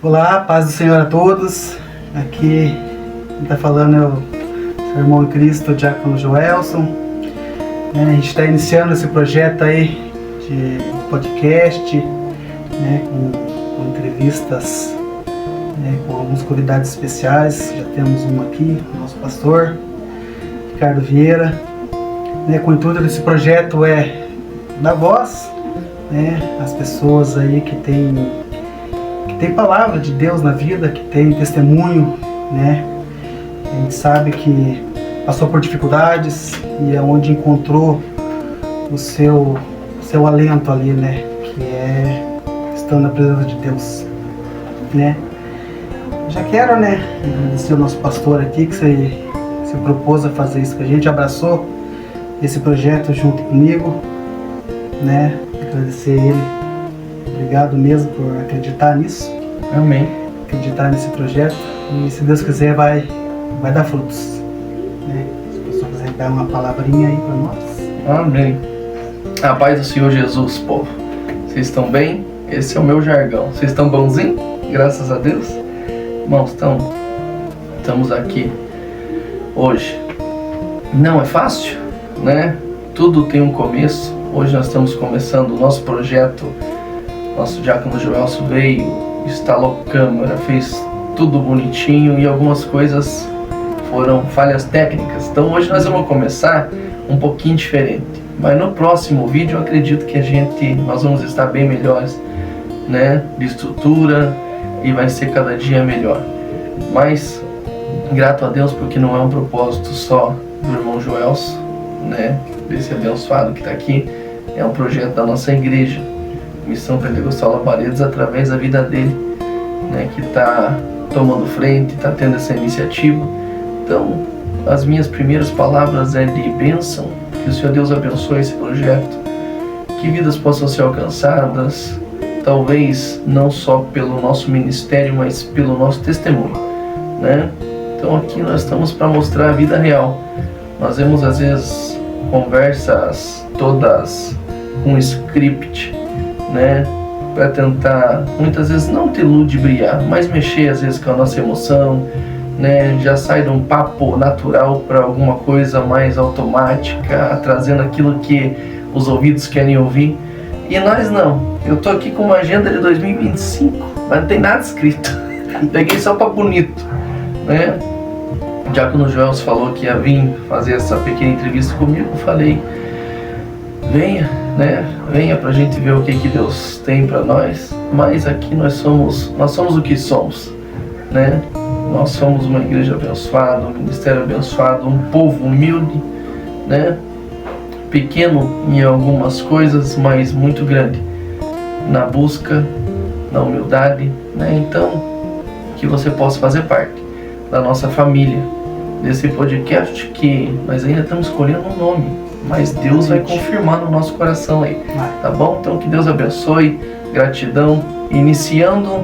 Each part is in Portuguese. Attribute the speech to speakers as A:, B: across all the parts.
A: Olá, paz do Senhor a todos. Aqui quem está falando é o seu irmão em Cristo, o Diácono Joelson. A gente está iniciando esse projeto aí de podcast, com entrevistas, com alguns convidados especiais. Já temos um aqui, o nosso pastor, Ricardo Vieira. Com o intuito desse projeto é dar voz às pessoas aí que tem palavra de Deus na vida, que tem testemunho, A gente sabe que passou por dificuldades e é onde encontrou o seu alento ali, que é estando na presença de Deus, Já quero, agradecer o nosso pastor aqui que se propôs a fazer isso com a gente, abraçou esse projeto junto comigo, Agradecer ele. Obrigado mesmo por acreditar nisso.
B: Amém.
A: Acreditar nesse projeto. E se Deus quiser vai dar frutos. Se a pessoa quiser dar uma palavrinha aí para nós.
B: Amém. A paz do Senhor Jesus, povo. Vocês estão bem? Esse é o meu jargão. Vocês estão bonzinhos? Graças a Deus. Irmãos, estamos aqui hoje. Não é fácil, Tudo tem um começo. Hoje nós estamos começando o nosso projeto. Nosso Diácono Joelson veio, instalou câmera, fez tudo bonitinho e algumas coisas foram falhas técnicas. Então hoje nós vamos começar um pouquinho diferente. Mas no próximo vídeo eu acredito que nós vamos estar bem melhores, de estrutura, e vai ser cada dia melhor. Mas grato a Deus porque não é um propósito só do irmão Joelson, desse abençoado que está aqui. É um projeto da nossa igreja, Missão Pentecostal Labaredas, através da vida dele, que está tomando frente, está tendo essa iniciativa. Então, as minhas primeiras palavras é de bênção, que o Senhor Deus abençoe esse projeto, que vidas possam ser alcançadas, talvez não só pelo nosso ministério, mas pelo nosso testemunho, Então aqui nós estamos para mostrar a vida real. Nós vemos às vezes conversas todas com script, para tentar, muitas vezes não te ludibriar, mas mexer às vezes com a nossa emoção, já sai de um papo natural para alguma coisa mais automática, trazendo aquilo que os ouvidos querem ouvir. E nós não. Eu tô aqui com uma agenda de 2025, mas não tem nada escrito. Peguei só para bonito, O Diácono Joelson falou que ia vir fazer essa pequena entrevista comigo. Eu falei, venha pra gente ver o que Deus tem pra nós. Mas aqui nós somos o que somos, Nós somos uma igreja abençoada, um ministério abençoado, um povo humilde, Pequeno em algumas coisas, mas muito grande na busca, na humildade, Então, que você possa fazer parte da nossa família, desse podcast que nós ainda estamos escolhendo um nome, mas Deus vai confirmar no nosso coração aí, tá bom? Então que Deus abençoe, gratidão, iniciando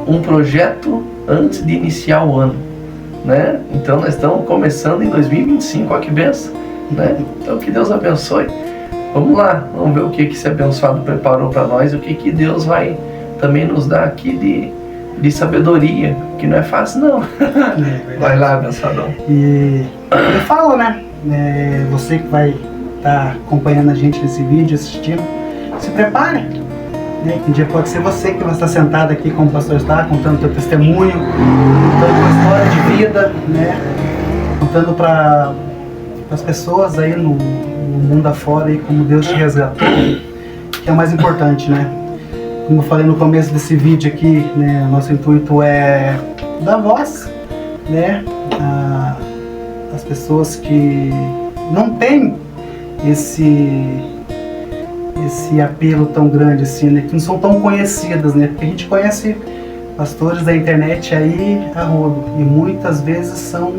B: um projeto antes de iniciar o ano, Então nós estamos começando em 2025, olha que benção, Então que Deus abençoe. Vamos lá, vamos ver o que esse abençoado preparou para nós, o que Deus vai também nos dar aqui de sabedoria, que não é fácil não. Vai lá, abençoadão.
A: E eu falo, você que vai estar acompanhando a gente nesse vídeo, assistindo, se prepare, que um dia pode ser você que vai estar sentado aqui como o pastor está, contando o teu testemunho, contando uma história de vida, contando para as pessoas aí no mundo afora, e como Deus te resgatou, que é o mais importante, Como eu falei no começo desse vídeo aqui, nosso intuito é dar voz, às pessoas que não têm esse apelo tão grande assim, que não são tão conhecidas, porque a gente conhece pastores da internet aí a rodo, e muitas vezes são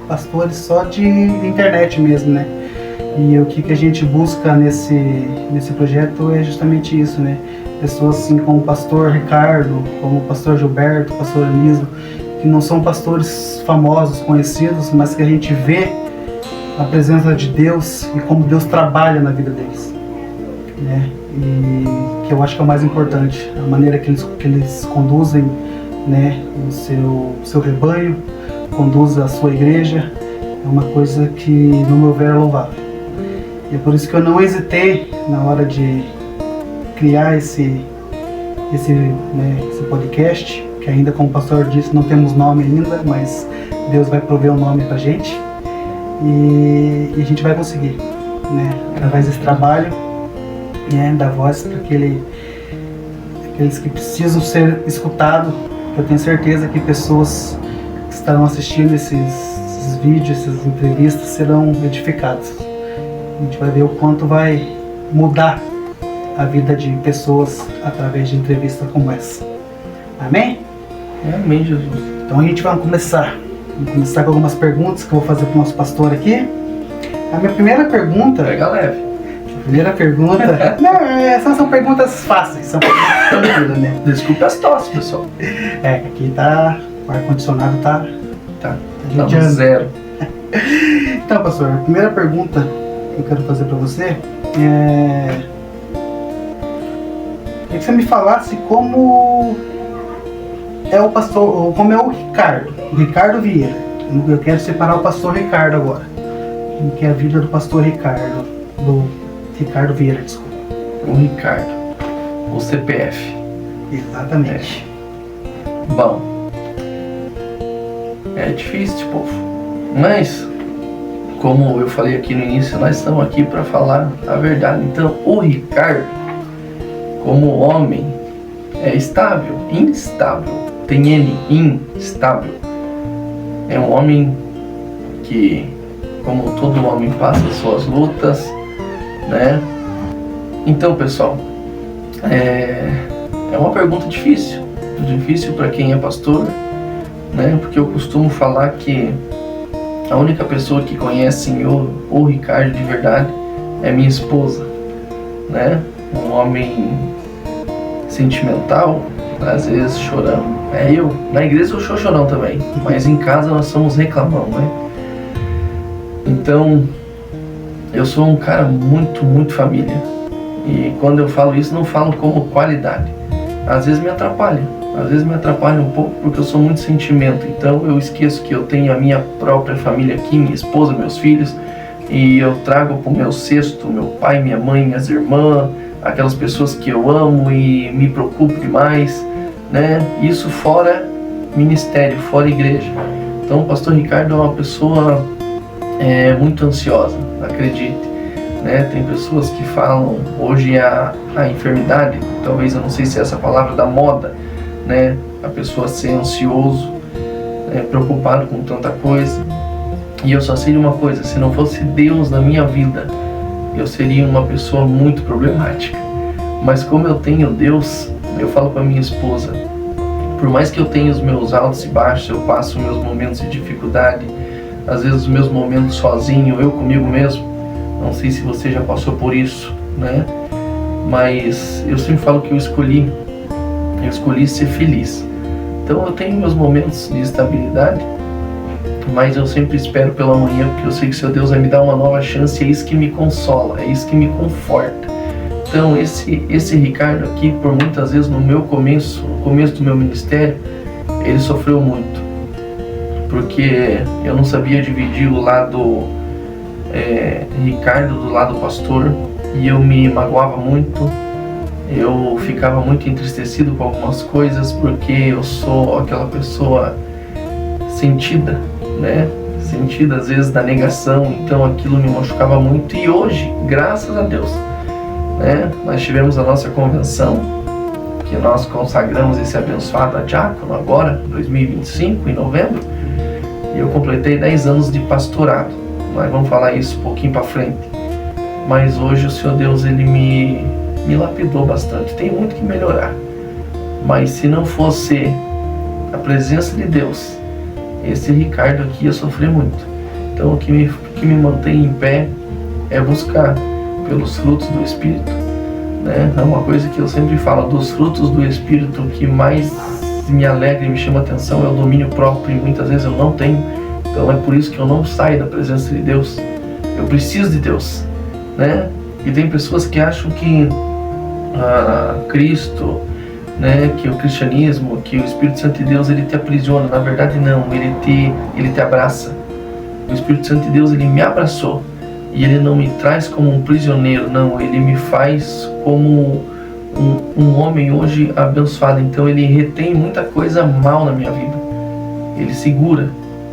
A: pastores só de internet mesmo, E o que a gente busca nesse projeto é justamente isso, Pessoas assim como o pastor Ricardo, como o pastor Gilberto, o pastor Anísio, que não são pastores famosos, conhecidos, mas que a gente vê a presença de Deus e como Deus trabalha na vida deles, e que eu acho que é o mais importante, a maneira que eles conduzem, né, o seu rebanho, conduz a sua igreja, é uma coisa que, no meu ver, é louvável. E é por isso que eu não hesitei na hora de criar esse podcast, que ainda, como o pastor disse, não temos nome ainda, mas Deus vai prover um nome pra gente, e a gente vai conseguir, né, através desse trabalho, né, da voz para aqueles que precisam ser escutados. Eu tenho certeza que pessoas que estarão assistindo esses vídeos, essas entrevistas, serão edificadas. A gente vai ver o quanto vai mudar a vida de pessoas através de entrevistas como essa. Amém?
B: Amém, Jesus.
A: Então a gente vai começar com algumas perguntas que eu vou fazer para o nosso pastor aqui. A minha primeira pergunta...
B: Pega leve.
A: Primeira pergunta... Não, essas são perguntas fáceis, são perguntas tranquilas, né?
B: Desculpe as tosses, pessoal.
A: Aqui tá... O ar-condicionado tá
B: Não, zero.
A: Então, pastor, a primeira pergunta que eu quero fazer para você queria que você me falasse como é o pastor, como é o Ricardo Vieira. Eu quero separar o pastor Ricardo agora. Como que é a vida do pastor Ricardo Vieira, desculpa.
B: O Ricardo, o CPF.
A: Exatamente.
B: Bom, é difícil, povo, mas como eu falei aqui no início, nós estamos aqui para falar a verdade. Então, o Ricardo, como homem, é instável, tem N, instável. É um homem que, como todo homem, passa suas lutas, né? Então, pessoal, é uma pergunta difícil para quem é pastor, né? Porque eu costumo falar que a única pessoa que conhece o Ricardo de verdade é minha esposa, né? Um homem sentimental, às vezes chorão. Na igreja eu sou chorão também, mas em casa nós somos reclamão, né? Então, eu sou um cara muito, muito família. E quando eu falo isso, não falo como qualidade. Às vezes me atrapalha um pouco, porque eu sou muito sentimento. Então eu esqueço que eu tenho a minha própria família aqui, minha esposa, meus filhos, e eu trago pro meu cesto meu pai, minha mãe, minhas irmãs, aquelas pessoas que eu amo e me preocupo demais, né? Isso fora ministério, fora igreja. Então o pastor Ricardo é uma pessoa muito ansiosa, acredite, né? Tem pessoas que falam hoje a enfermidade, talvez, eu não sei se é essa palavra da moda, né? A pessoa ser ansioso, preocupado com tanta coisa. E eu só sei de uma coisa: se não fosse Deus na minha vida, eu seria uma pessoa muito problemática. Mas como eu tenho Deus, eu falo com a minha esposa, por mais que eu tenha os meus altos e baixos, eu passo meus momentos de dificuldade, às vezes os meus momentos sozinho, eu comigo mesmo. Não sei se você já passou por isso, né? Mas eu sempre falo que eu escolhi ser feliz. Então eu tenho meus momentos de estabilidade, mas eu sempre espero pela manhã, porque eu sei que seu Deus vai me dar uma nova chance, e é isso que me consola, é isso que me conforta. Então esse Ricardo aqui, por muitas vezes no começo do meu ministério, ele sofreu muito, porque eu não sabia dividir o lado Ricardo do lado pastor, e eu me magoava muito, eu ficava muito entristecido com algumas coisas, porque eu sou aquela pessoa sentida, né? Sentida às vezes da negação, então aquilo me machucava muito. E hoje, graças a Deus, né? Nós tivemos a nossa convenção, que nós consagramos esse abençoado a diácono agora, 2025, em novembro, e eu completei 10 anos de pastorado. Nós vamos falar isso um pouquinho para frente. Mas hoje o Senhor Deus, ele me lapidou bastante. Tem muito que melhorar. Mas se não fosse a presença de Deus, esse Ricardo aqui ia sofrer muito. Então o que me mantém em pé é buscar pelos frutos do Espírito, né? É uma coisa que eu sempre falo, dos frutos do Espírito, que mais me alegra e me chama atenção é o domínio próprio, e muitas vezes eu não tenho. Então é por isso que eu não saio da presença de Deus. Eu preciso de Deus, né? E tem pessoas que acham que Cristo, né, que o cristianismo, que o Espírito Santo de Deus ele te aprisiona. Na verdade não, ele te abraça. O Espírito Santo de Deus ele me abraçou e ele não me traz como um prisioneiro, não, ele me faz como um homem hoje abençoado. Então ele retém muita coisa mal na minha vida, ele segura,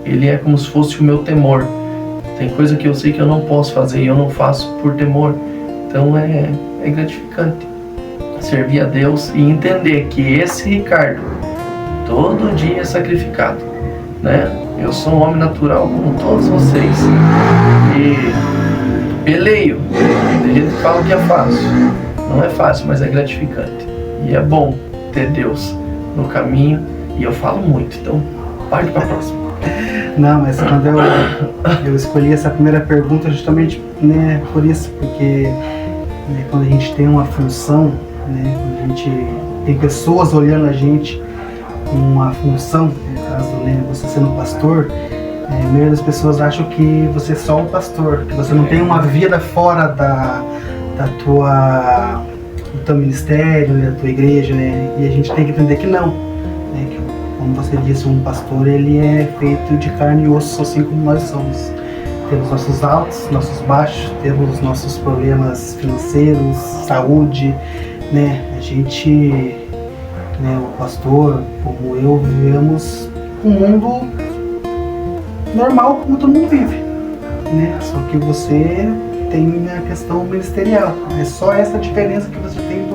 B: ele é como se fosse o meu temor. Tem coisa que eu sei que eu não posso fazer e eu não faço por temor. Então é gratificante servir a Deus e entender que esse Ricardo todo dia é sacrificado, né? Eu sou um homem natural como todos vocês e peleio. Tem gente que fala que é fácil. Não é fácil, mas é gratificante. E é bom ter Deus no caminho. E eu falo muito, então parte para a próxima.
A: Não, mas quando eu escolhi essa primeira pergunta justamente, né, por isso, porque né, quando a gente tem uma função, né, quando a gente tem pessoas olhando a gente com uma função, no caso, né, você sendo pastor, a maioria das pessoas acham que você é só um pastor, que você não tem uma vida fora do teu ministério, né, da tua igreja, né, e a gente tem que entender que não, né, que, como você disse, um pastor ele é feito de carne e osso, assim como nós somos. Temos nossos altos, nossos baixos, temos nossos problemas financeiros, saúde, né, a gente, né, o pastor, como eu, vivemos um mundo normal como todo mundo vive, né? Só que você tem a questão ministerial. É só essa diferença que você tem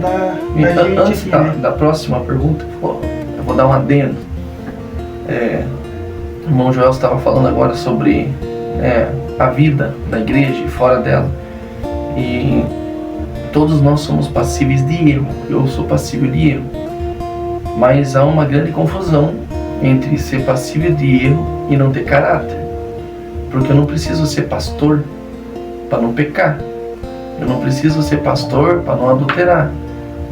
A: da gente
B: antes
A: aqui,
B: da próxima pergunta, eu vou dar um adendo. O irmão Joel estava falando agora sobre a vida na igreja e fora dela. E todos nós somos passíveis de erro. Eu sou passível de erro. Mas há uma grande confusão entre ser passível de erro e não ter caráter. Porque eu não preciso ser pastor para não pecar. Eu não preciso ser pastor para não adulterar,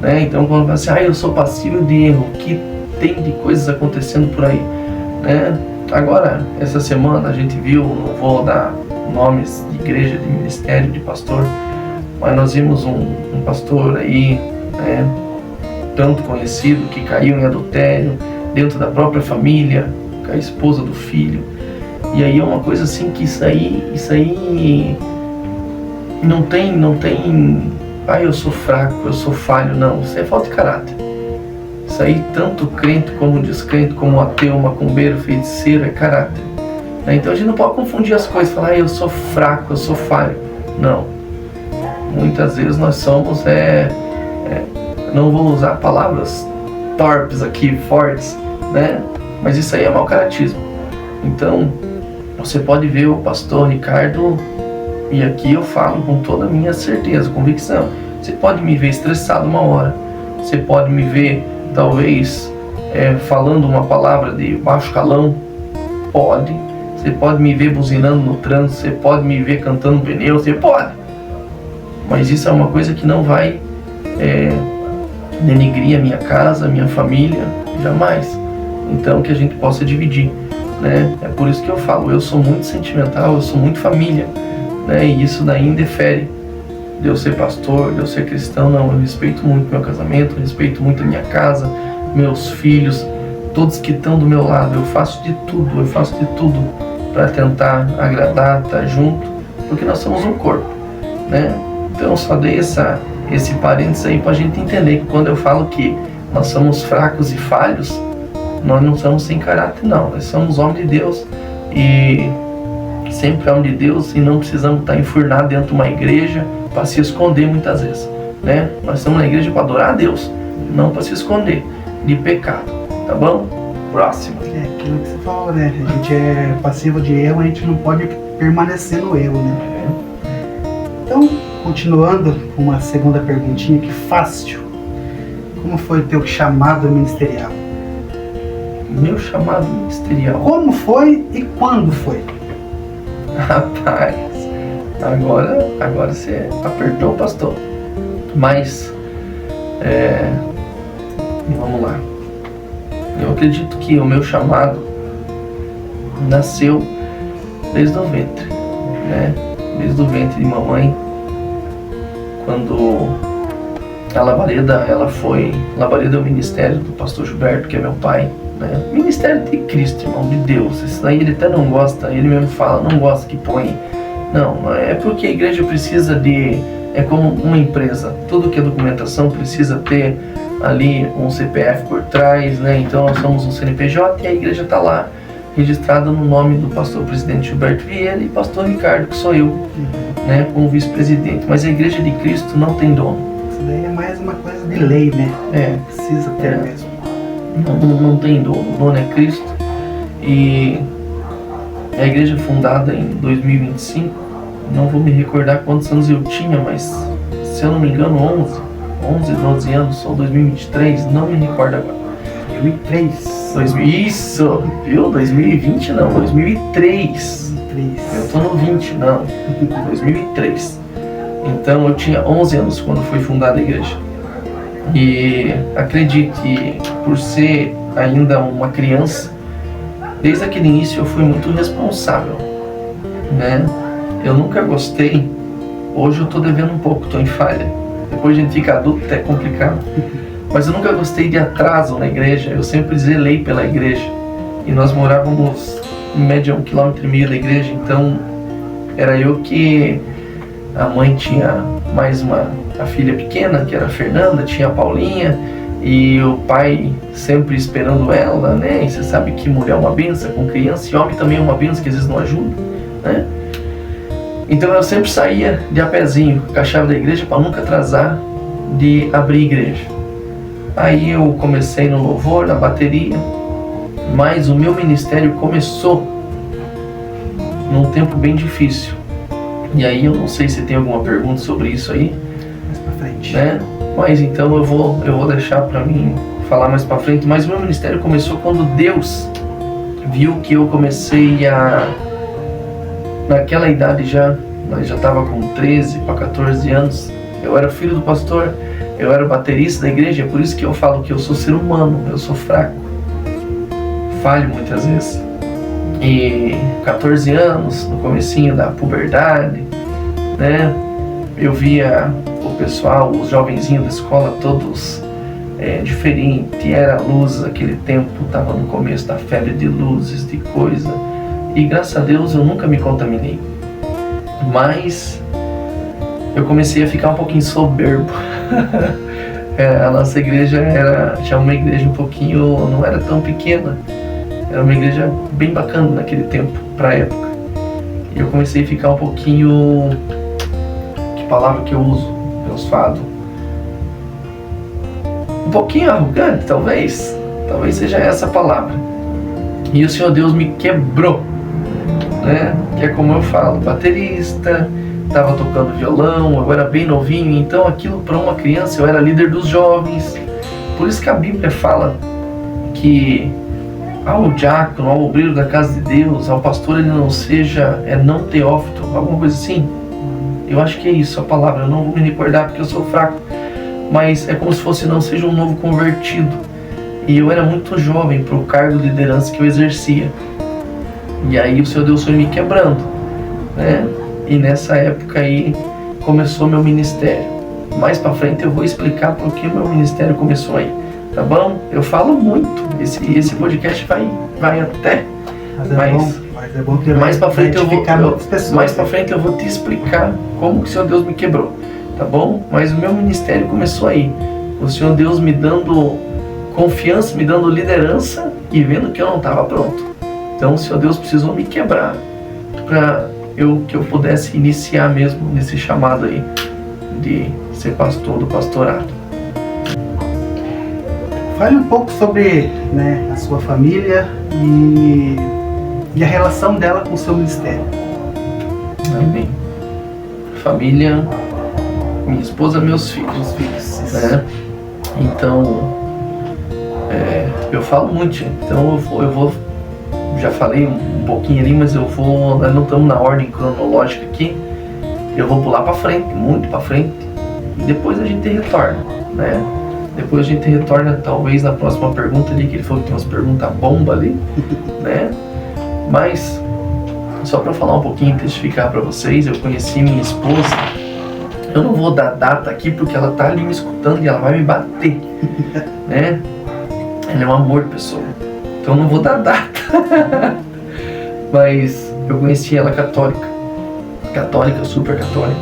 B: né? Então quando você eu sou passível de erro, o que tem de coisas acontecendo por aí, né? Agora, essa semana a gente viu, não vou dar nomes de igreja, de ministério, de pastor, mas nós vimos um pastor aí, né, tanto conhecido, que caiu em adultério dentro da própria família, com a esposa do filho. E aí é uma coisa assim que isso aí não tem, eu sou fraco, eu sou falho, não, isso é falta de caráter. Isso aí, tanto crente como descrente, como ateu, macumbeiro, feiticeiro, é caráter. Então a gente não pode confundir as coisas, falar, eu sou fraco, eu sou falho. Não. Muitas vezes nós somos, não vou usar palavras torpes aqui, fortes, né? Mas isso aí é mau caratismo. Então, você pode ver o pastor Ricardo, e aqui eu falo com toda a minha certeza, convicção. Você pode me ver estressado uma hora, você pode me ver, talvez, falando uma palavra de baixo calão, pode. Você pode me ver buzinando no trânsito, você pode me ver cantando pneu, você pode. Mas isso é uma coisa que não vai denegrir a minha casa, a minha família, jamais. Então que a gente possa dividir, né? É por isso que eu falo, eu sou muito sentimental, eu sou muito família, né? E isso daí indefere de eu ser pastor, de eu ser cristão. Não, eu respeito muito meu casamento, eu respeito muito a minha casa, meus filhos, todos que estão do meu lado. Eu faço de tudo para tentar agradar, estar junto, porque nós somos um corpo, né? Então eu só dei esse parênteses aí para a gente entender que quando eu falo que nós somos fracos e falhos, nós não somos sem caráter, não. Nós somos homens de Deus e sempre homem de Deus, e não precisamos estar enfurnados dentro de uma igreja para se esconder muitas vezes, né? Nós estamos na igreja para adorar a Deus, não para se esconder de pecado, tá bom? Próximo.
A: Aquilo que você falou, né? A gente é passivo de erro, a gente não pode permanecer no erro, né? Então, continuando com uma segunda perguntinha, que fácil. Como foi o teu chamado ministerial?
B: Meu chamado ministerial?
A: Como foi e quando foi?
B: Rapaz, agora você apertou, pastor. Mas, vamos lá. Eu acredito que o meu chamado nasceu desde o ventre, né? Desde o ventre de mamãe. quando a Labareda, Labareda é o ministério do pastor Gilberto, que é meu pai, né? Ministério de Cristo, irmão, de Deus. Isso daí ele até não gosta, ele mesmo fala, não gosta que põe. Não, é porque a igreja precisa é como uma empresa, tudo que é documentação precisa ter ali um CPF por trás, né? Então nós somos um CNPJ e a igreja está lá registrada no nome do pastor presidente Gilberto Vieira e pastor Ricardo, que sou eu, né, como vice-presidente. Mas a igreja de Cristo não tem dono.
A: Isso daí é mais uma coisa de lei, né? Precisa ter mesmo.
B: Não tem dono, o dono é Cristo. E a igreja fundada em 2025, não vou me recordar quantos anos eu tinha, mas se eu não me engano 11, 12 anos, ou 2023, não me recordo agora.
A: 2003.
B: Isso, viu? 2020 não, 2003. Eu tô no 20, não, 2003. Então eu tinha 11 anos quando foi fundada a igreja. E acredite, por ser ainda uma criança, desde aquele início eu fui muito responsável, né? Eu nunca gostei, hoje eu tô devendo um pouco, tô em falha. Depois a gente fica adulto, é complicado. Mas eu nunca gostei de atraso na igreja, eu sempre zelei pela igreja. E nós morávamos em média 1,5 km da igreja, então era eu que... A mãe tinha mais a filha pequena, que era a Fernanda, tinha a Paulinha, e o pai sempre esperando ela, né? E você sabe que mulher é uma benção com criança, e homem também é uma benção que às vezes não ajuda, né? Então eu sempre saía de a pezinho com a chave da igreja para nunca atrasar de abrir a igreja. Aí eu comecei no louvor, na bateria, mas o meu ministério começou num tempo bem difícil. E aí eu não sei se tem alguma pergunta sobre isso aí,
A: mais pra frente,
B: né? Mas então eu vou deixar para mim falar mais para frente. Mas o meu ministério começou quando Deus viu que eu comecei naquela idade já, nós já estava com 13 para 14 anos. Eu era filho do pastor, eu era baterista da igreja, é por isso que eu falo que eu sou ser humano, eu sou fraco, falho muitas vezes. E 14 anos, no comecinho da puberdade, né? Eu via o pessoal, os jovenzinhos da escola, todos diferentes, era luz, aquele tempo, estava no começo da febre de luzes, de coisa. E graças a Deus eu nunca me contaminei. Mas eu comecei a ficar um pouquinho soberbo. A nossa igreja era já uma igreja um pouquinho, não era tão pequena. Era uma igreja bem bacana naquele tempo, pra época. E eu comecei a ficar um pouquinho... Que palavra que eu uso? Meus fados. Um pouquinho arrogante, talvez. Talvez seja essa a palavra. E o Senhor Deus me quebrou, né? Que é como eu falo, baterista, estava tocando violão, eu era bem novinho. Então aquilo para uma criança, eu era líder dos jovens. Por isso que a Bíblia fala que... ao diácono, ao obreiro da casa de Deus, ao pastor, ele não seja não teófito, alguma coisa assim. Eu acho que é isso a palavra, eu não vou me recordar porque eu sou fraco, mas é como se fosse não seja um novo convertido. E eu era muito jovem para o cargo de liderança que eu exercia. E aí o Senhor Deus foi me quebrando, né? E nessa época aí começou meu ministério. Mais para frente eu vou explicar por que meu ministério começou aí. Tá bom? Eu falo muito. Esse podcast vai até.
A: Mas é bom que
B: mais pra frente mais pra
A: né?
B: frente eu vou te explicar como que o Senhor Deus me quebrou. Tá bom? Mas o meu ministério começou aí. O Senhor Deus me dando confiança, me dando liderança e vendo que eu não estava pronto. Então o Senhor Deus precisou me quebrar para que eu pudesse iniciar mesmo nesse chamado aí de ser pastor do pastorado.
A: Fale um pouco sobre, né, a sua família e a relação dela com o seu ministério.
B: Amém. Família, minha esposa, meus filhos. Né? Então, eu falo muito, gente. Então eu vou, já falei um pouquinho ali, mas nós não estamos na ordem cronológica aqui. Eu vou pular para frente, muito para frente, e depois a gente retorna, né? Depois a gente retorna, talvez, na próxima pergunta ali, que ele falou que tem umas perguntas bomba ali, né? Mas, só para falar um pouquinho, testificar para vocês, eu conheci minha esposa eu não vou dar data aqui porque ela tá ali me escutando e ela vai me bater, né? Ela é um amor de pessoa, então eu não vou dar data. Mas eu conheci ela católica, super católica,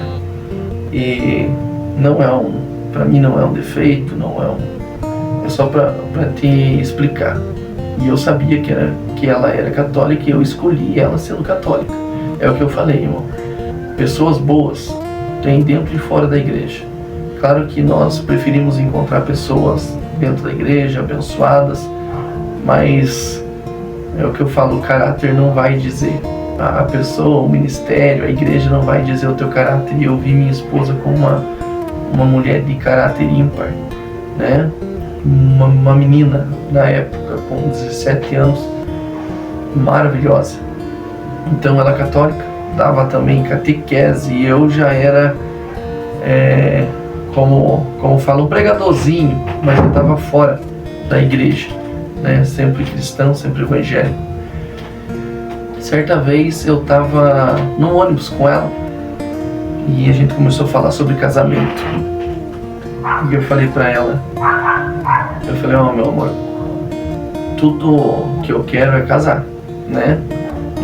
B: e não é pra mim não é um defeito, é só pra te explicar. E eu sabia que ela era católica e eu escolhi ela sendo católica. É o que eu falei, irmão. Pessoas boas tem dentro e fora da igreja. Claro que nós preferimos encontrar pessoas dentro da igreja, abençoadas, mas é o que eu falo, o caráter não vai dizer. A pessoa, o ministério, a igreja não vai dizer o teu caráter. E eu vi minha esposa como uma mulher de caráter ímpar, né? Uma menina na época com 17 anos, maravilhosa. Então ela é católica, dava também catequese, e eu já era como fala, um pregadorzinho, mas eu estava fora da igreja, né? Sempre cristão, sempre evangélico. Certa vez eu estava num ônibus com ela e a gente começou a falar sobre casamento. E eu falei pra ela, ó, meu amor, tudo que eu quero é casar, né?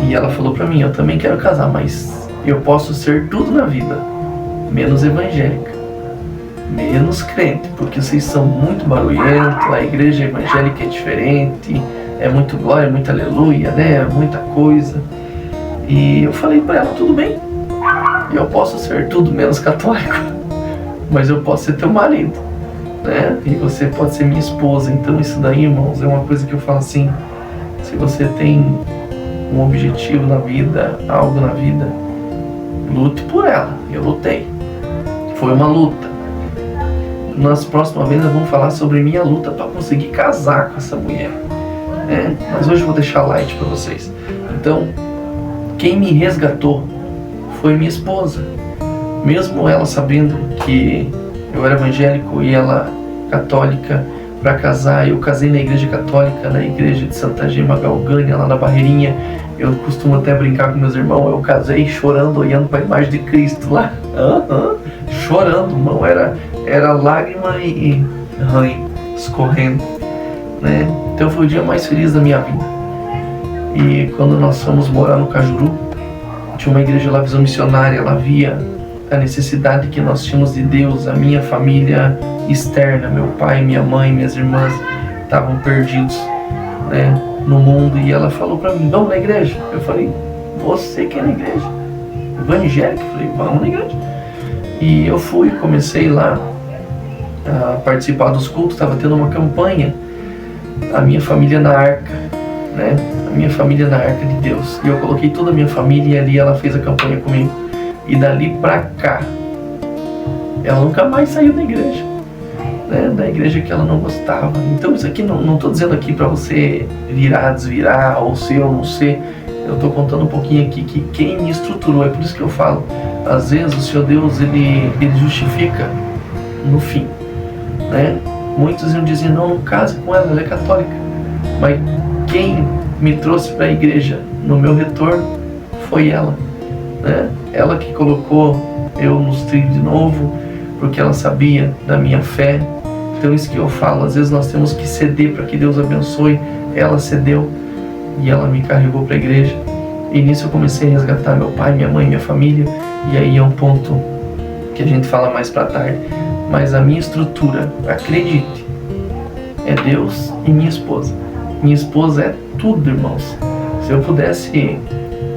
B: E ela falou pra mim, eu também quero casar, mas eu posso ser tudo na vida, menos evangélica, menos crente, porque vocês são muito barulhentos, a igreja evangélica é diferente, é muito glória, muito aleluia, né? Muita coisa. E eu falei pra ela, tudo bem, eu posso ser tudo menos católico, mas eu posso ser teu marido, né? E você pode ser minha esposa. Então isso daí, irmãos, é uma coisa que eu falo assim, se você tem um objetivo na vida, algo na vida, lute por ela. Eu lutei, foi uma luta. Nas próximas vezes nós vamos falar sobre minha luta para conseguir casar com essa mulher, né? Mas hoje eu vou deixar light para vocês. Então, quem me resgatou foi minha esposa. Mesmo ela sabendo que eu era evangélico e ela católica, para casar, eu casei na igreja católica, na igreja de Santa Gema Galgânia, lá na Barreirinha. Eu costumo até brincar com meus irmãos, eu casei chorando, olhando para a imagem de Cristo lá. Chorando, irmão, era lágrima e ranho escorrendo, né? Então foi o dia mais feliz da minha vida. E quando nós fomos morar no Cajuru, tinha uma igreja lá, Visão Missionária, ela via a necessidade que nós tínhamos de Deus. A minha família externa, meu pai, minha mãe, minhas irmãs estavam perdidos, né, no mundo, e ela falou pra mim, vamos na igreja? Eu falei, você quer ir na igreja? Evangélico? Eu falei, vamos na igreja. E eu fui, comecei lá a participar dos cultos, estava tendo uma campanha, a minha família na arca, né, a minha família na arca de Deus, e eu coloquei toda a minha família, e ali ela fez a campanha comigo. E dali pra cá, ela nunca mais saiu da igreja, né? Da igreja que ela não gostava. Então isso aqui, não tô dizendo aqui pra você virar, desvirar, ou ser ou não ser. Eu tô contando um pouquinho aqui que quem me estruturou, é por isso que eu falo, às vezes o Senhor Deus, ele justifica no fim, né? Muitos iam dizer, não case com ela é católica. Mas quem me trouxe pra igreja no meu retorno foi ela, né? Ela que colocou eu nos trilhos de novo, porque ela sabia da minha fé. Então isso que eu falo, às vezes nós temos que ceder para que Deus abençoe. Ela cedeu e ela me carregou para a igreja. E nisso eu comecei a resgatar meu pai, minha mãe, minha família. E aí é um ponto que a gente fala mais para tarde. Mas a minha estrutura, acredite, é Deus e minha esposa. Minha esposa é tudo, irmãos. Se eu pudesse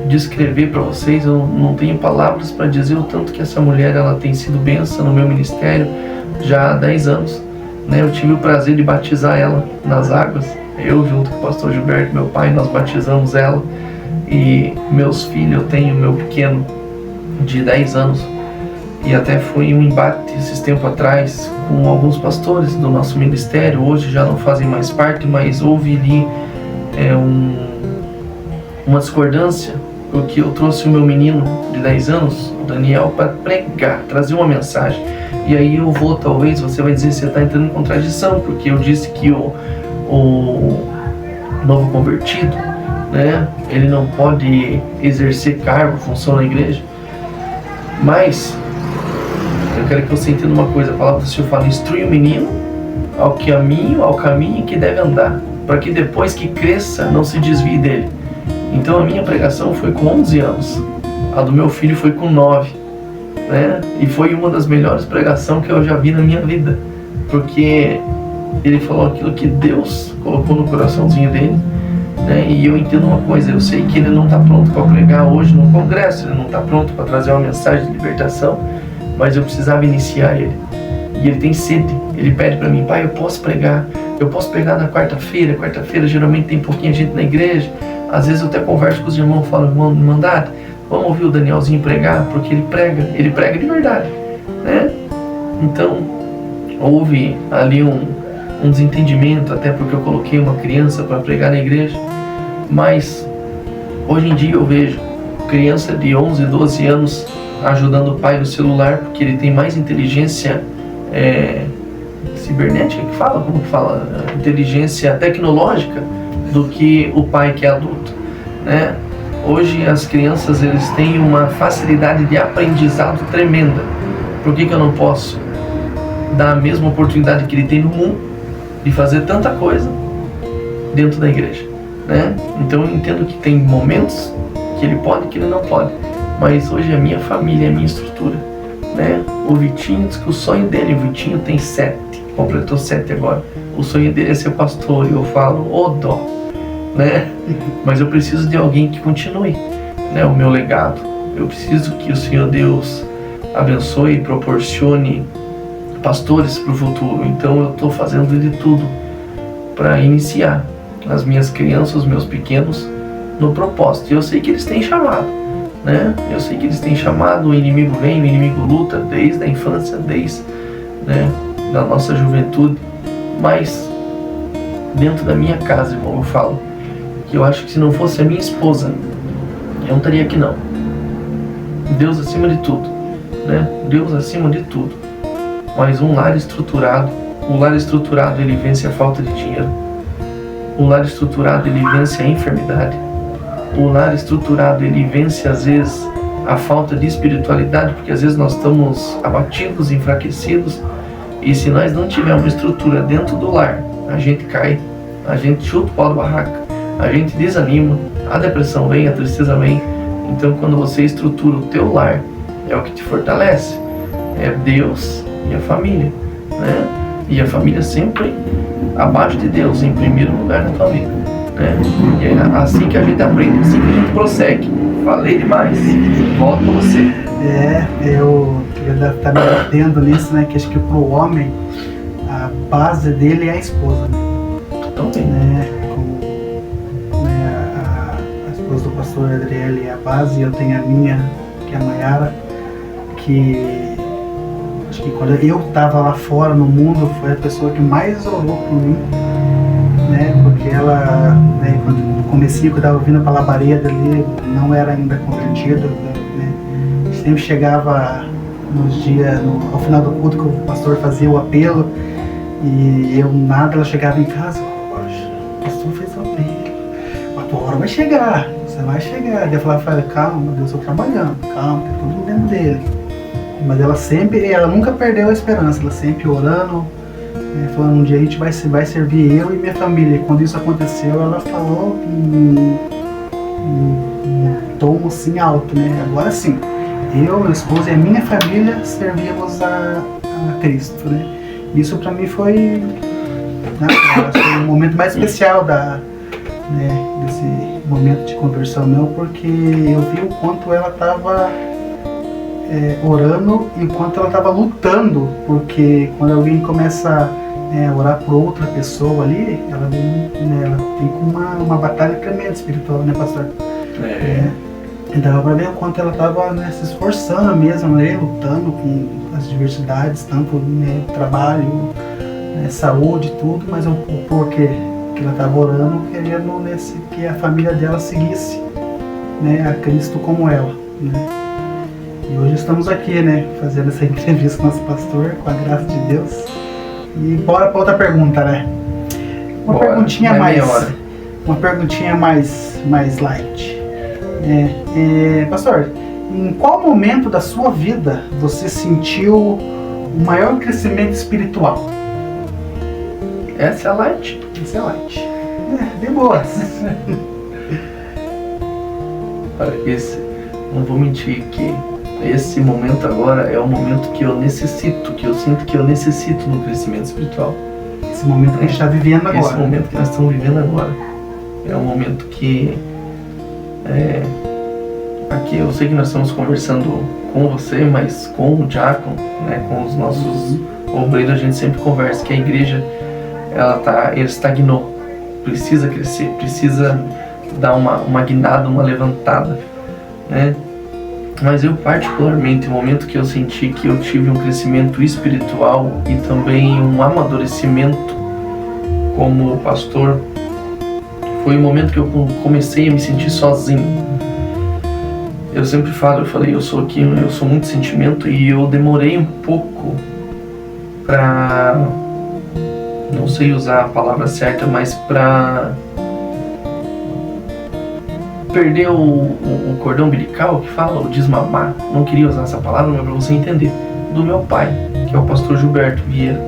B: descrever para vocês, eu não tenho palavras para dizer o tanto que essa mulher ela tem sido bênção no meu ministério já há 10 anos, né? Eu tive o prazer de batizar ela nas águas, eu junto com o pastor Gilberto, meu pai, nós batizamos ela. E meus filhos, eu tenho meu pequeno de 10 anos, e até foi um embate esses tempos atrás com alguns pastores do nosso ministério, hoje já não fazem mais parte, mas houve ali uma discordância, porque eu trouxe o meu menino de 10 anos, o Daniel, para pregar, trazer uma mensagem. E aí eu vou, talvez, você vai dizer que você está entrando em contradição, porque eu disse que o novo convertido, né, ele não pode exercer cargo, função na igreja. Mas Eu quero que você entenda uma coisa. A palavra do Senhor fala: instrui o menino ao caminho que deve andar, para que depois que cresça não se desvie dele. Então a minha pregação foi com 11 anos, a do meu filho foi com 9, né? E foi uma das melhores pregações que eu já vi na minha vida, porque ele falou aquilo que Deus colocou no coraçãozinho dele, né? E eu entendo uma coisa, eu sei que ele não está pronto para pregar hoje no congresso, ele não está pronto para trazer uma mensagem de libertação, mas eu precisava iniciar ele. E ele tem sede, ele pede para mim: pai, eu posso pregar na quarta-feira geralmente tem pouquinha gente na igreja, às vezes eu até converso com os irmãos, falo: irmão, Mandado, vamos ouvir o Danielzinho pregar, porque ele prega de verdade, né? Então, houve ali um desentendimento, até porque eu coloquei uma criança para pregar na igreja, mas hoje em dia eu vejo criança de 11, 12 anos ajudando o pai no celular, porque ele tem mais inteligência cibernética, como que fala? Inteligência tecnológica do que o pai que é adulto, né? Hoje as crianças, eles têm uma facilidade de aprendizado tremenda. Por que eu não posso dar a mesma oportunidade que ele tem no mundo de fazer tanta coisa dentro da igreja, né? Então eu entendo que tem momentos que ele pode e que ele não pode, mas hoje a minha família é a minha estrutura, né? O Vitinho diz que o sonho dele, o Vitinho tem 7, completou 7 agora, o sonho dele é ser pastor, e eu falo: ô dó, né? Mas eu preciso de alguém que continue, né, o meu legado. Eu preciso que o Senhor Deus abençoe e proporcione pastores para o futuro. Então eu estou fazendo de tudo para iniciar as minhas crianças, os meus pequenos, no propósito. E eu sei que eles têm chamado, né? Eu sei que eles têm chamado. O inimigo vem, o inimigo luta desde a infância, desde, né, da nossa juventude. Mas dentro da minha casa, irmão, eu falo que eu acho que se não fosse a minha esposa, eu não estaria aqui não. Deus acima de tudo, né? Deus acima de tudo. Mas um lar estruturado, ele vence a falta de dinheiro. O lar estruturado, ele vence a enfermidade. O lar estruturado, ele vence às vezes a falta de espiritualidade, porque às vezes nós estamos abatidos, enfraquecidos, e se nós não tivermos uma estrutura dentro do lar, a gente cai, a gente chuta o pau da barraca, a gente desanima, a depressão vem, a tristeza vem. Então quando você estrutura o teu lar, é o que te fortalece, é Deus e a família, né? E a família sempre abaixo de Deus, em primeiro lugar na tua vida, né? E é assim que a gente aprende, assim que a gente prossegue. Falei demais, volto pra você.
A: Eu queria estar me batendo nisso, né? Que acho que pro homem a base dele é a esposa, né?
B: Também,
A: né? A esposa do pastor Adriele é a base, eu tenho a minha, que é a Mayara, que acho que quando eu estava lá fora no mundo, foi a pessoa que mais orou por mim, né? Porque ela, né, no comecinho que eu estava ouvindo a labareda ali, não era ainda convertido, né? Sempre chegava nos dias, ao final do culto, que o pastor fazia o apelo, e eu nada, ela chegava em casa: poxa, o pastor fez o apelo, mas a tua hora vai chegar, você vai chegar. E eu falava: calma, Deus, eu estou trabalhando, calma, tem tudo dentro dele. Mas ela nunca perdeu a esperança, ela sempre orando, falando: um dia a gente vai servir, eu e minha família. E quando isso aconteceu, ela falou em tom assim alto, né? Agora sim, eu, minha esposa e a minha família servíamos a Cristo, né? Isso para mim foi, né, o momento mais especial desse momento de conversão meu, porque eu vi o quanto ela estava orando e o quanto ela estava lutando, porque quando alguém começa a orar por outra pessoa ali, ela tem uma batalha tremenda espiritual, né, pastor? Então para ver o quanto ela estava, né, se esforçando mesmo, né, lutando com as diversidades, tanto, né, trabalho, né, saúde, tudo, mas o porquê que ela estava orando, querendo que a família dela seguisse, né, a Cristo como ela, né? E hoje estamos aqui, né, fazendo essa entrevista com o nosso pastor, com a graça de Deus. E bora para outra pergunta, né? Uma perguntinha mais light. Pastor, em qual momento da sua vida você sentiu o maior crescimento espiritual?
B: Essa é light.
A: Essa é light. De boas.
B: Olha, não vou mentir que esse momento agora é o momento que eu necessito, que eu sinto que eu necessito no crescimento espiritual.
A: Esse momento que a gente está vivendo agora.
B: Esse momento que nós estamos vivendo agora. É um momento que... aqui eu sei que nós estamos conversando com você, mas com o diácono, né, com os nossos obreiros, a gente sempre conversa que a igreja, ela estagnou. Precisa crescer, precisa dar uma guinada, uma levantada, né? Mas eu particularmente, o momento que eu senti que eu tive um crescimento espiritual e também um amadurecimento como pastor, foi o momento que eu comecei a me sentir sozinho. Eu sempre falo, eu sou muito sentimento, e eu demorei um pouco pra, não sei usar a palavra certa, mas pra perder o cordão umbilical, que fala, o desmamar, não queria usar essa palavra, mas pra você entender, do meu pai, que é o pastor Gilberto Vieira.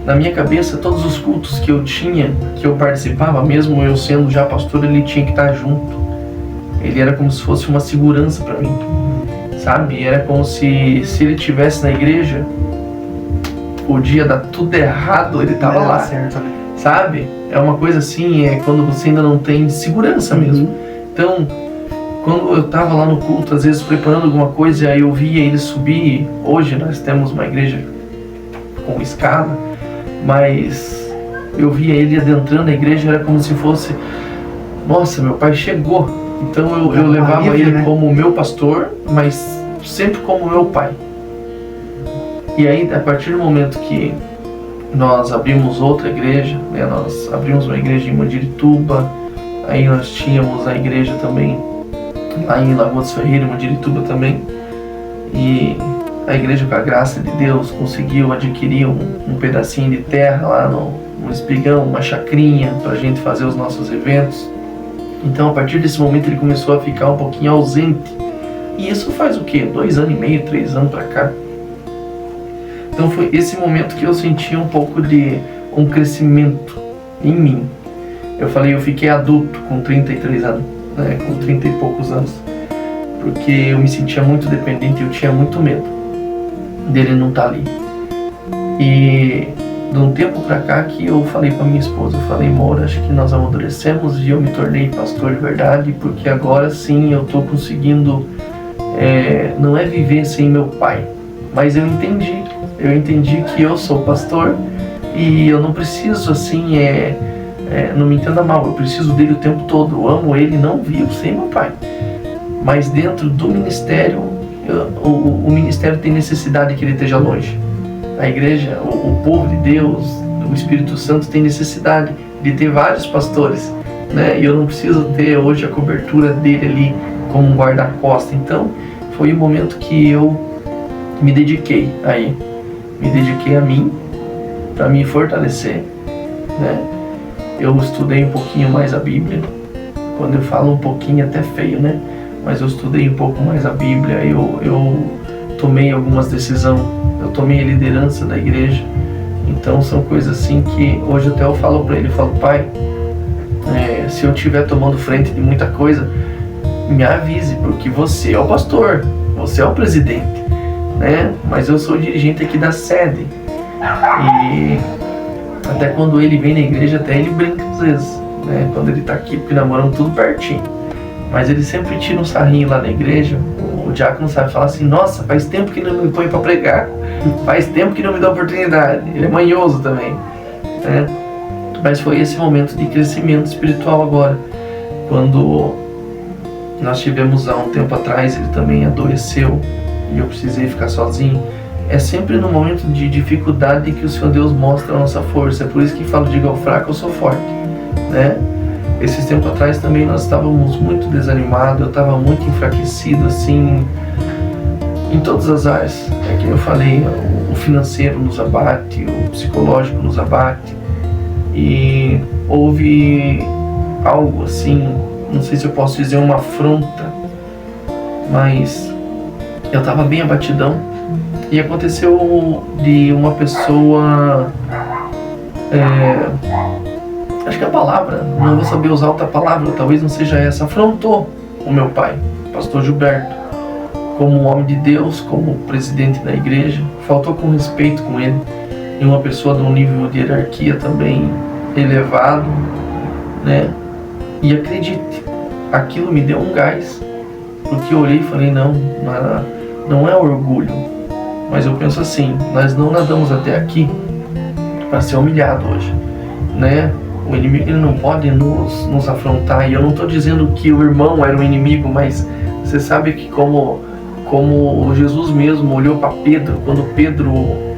B: Na minha cabeça, todos os cultos que eu tinha, que eu participava, mesmo eu sendo já pastor, ele tinha que estar junto. Ele era como se fosse uma segurança para mim, sabe? Era como se ele estivesse na igreja, podia dar tudo errado, ele estava lá,
A: certo, né?
B: sabe? É uma coisa assim, quando você ainda não tem segurança mesmo. Então, quando eu estava lá no culto, às vezes preparando alguma coisa, aí eu via ele subir. Hoje nós temos uma igreja com escada, mas eu via ele adentrando a igreja, era como se fosse, nossa, meu pai chegou. Então eu levava ele, né, como meu pastor, mas sempre como meu pai. E aí, a partir do momento que nós abrimos outra igreja, né, nós abrimos uma igreja em Mandirituba, aí nós tínhamos a igreja também lá em Lagoa dos Ferreira, em Mandirituba também, e a igreja, com a graça de Deus, conseguiu adquirir um pedacinho de terra lá no Espigão, uma chacrinha, pra gente fazer os nossos eventos. Então, a partir desse momento, ele começou a ficar um pouquinho ausente. E isso faz o quê? 2 anos e meio, 3 anos pra cá. Então, foi esse momento que eu senti um pouco de um crescimento em mim. Eu fiquei adulto com 33 anos, né? Com 30 e poucos anos. Porque eu me sentia muito dependente e eu tinha muito medo dele não estar ali. E de um tempo pra cá que eu falei pra minha esposa, amor, acho que nós amadurecemos e eu me tornei pastor de verdade, porque agora sim eu tô conseguindo, não é viver sem meu pai, mas eu entendi que eu sou pastor e eu não preciso assim, não me entenda mal, eu preciso dele o tempo todo, eu amo ele, não vivo sem meu pai, mas dentro do ministério, o ministério tem necessidade que ele esteja longe. A igreja, o povo de Deus, o Espírito Santo tem necessidade de ter vários pastores, né? E eu não preciso ter hoje a cobertura dele ali como um guarda-costas. Então, foi o momento que eu me dediquei a mim, para me fortalecer, né? Eu estudei um pouquinho mais a Bíblia. Quando eu falo um pouquinho, até feio, né? Mas eu estudei um pouco mais a Bíblia, eu tomei algumas decisões, eu tomei a liderança da igreja. Então são coisas assim que hoje até eu falo para ele, pai, se eu estiver tomando frente de muita coisa, me avise, porque você é o pastor, você é o presidente, né? Mas eu sou o dirigente aqui da sede. E até quando ele vem na igreja, até ele brinca às vezes, né? Quando ele tá aqui, porque namoramos tudo pertinho. Mas ele sempre tira um sarrinho lá na igreja. O diácono sabe falar assim, nossa, faz tempo que não me põe para pregar, faz tempo que não me dá oportunidade. Ele é manhoso também, né? Mas foi esse momento de crescimento espiritual agora, quando nós tivemos há um tempo atrás, ele também adoeceu e eu precisei ficar sozinho. É sempre no momento de dificuldade que o Senhor Deus mostra a nossa força. É por isso que falo, diga ao fraco, eu sou forte, né? Esses tempos atrás também nós estávamos muito desanimados, eu estava muito enfraquecido, assim, em todas as áreas. É que eu falei, o financeiro nos abate, o psicológico nos abate. E houve algo assim, não sei se eu posso dizer uma afronta mas eu tava bem abatidão e aconteceu de uma pessoa, acho que a palavra, não vou saber usar outra palavra, talvez não seja essa, afrontou o meu pai, o pastor Gilberto, como homem de Deus, como presidente da igreja, faltou com respeito com ele, e uma pessoa de um nível de hierarquia também elevado, né? E acredite, aquilo me deu um gás, porque eu olhei e falei, não é orgulho, mas eu penso assim, nós não nadamos até aqui para ser humilhado hoje, né? O inimigo, ele não pode nos afrontar, e eu não estou dizendo que o irmão era o inimigo, mas você sabe que como Jesus mesmo olhou para Pedro, quando Pedro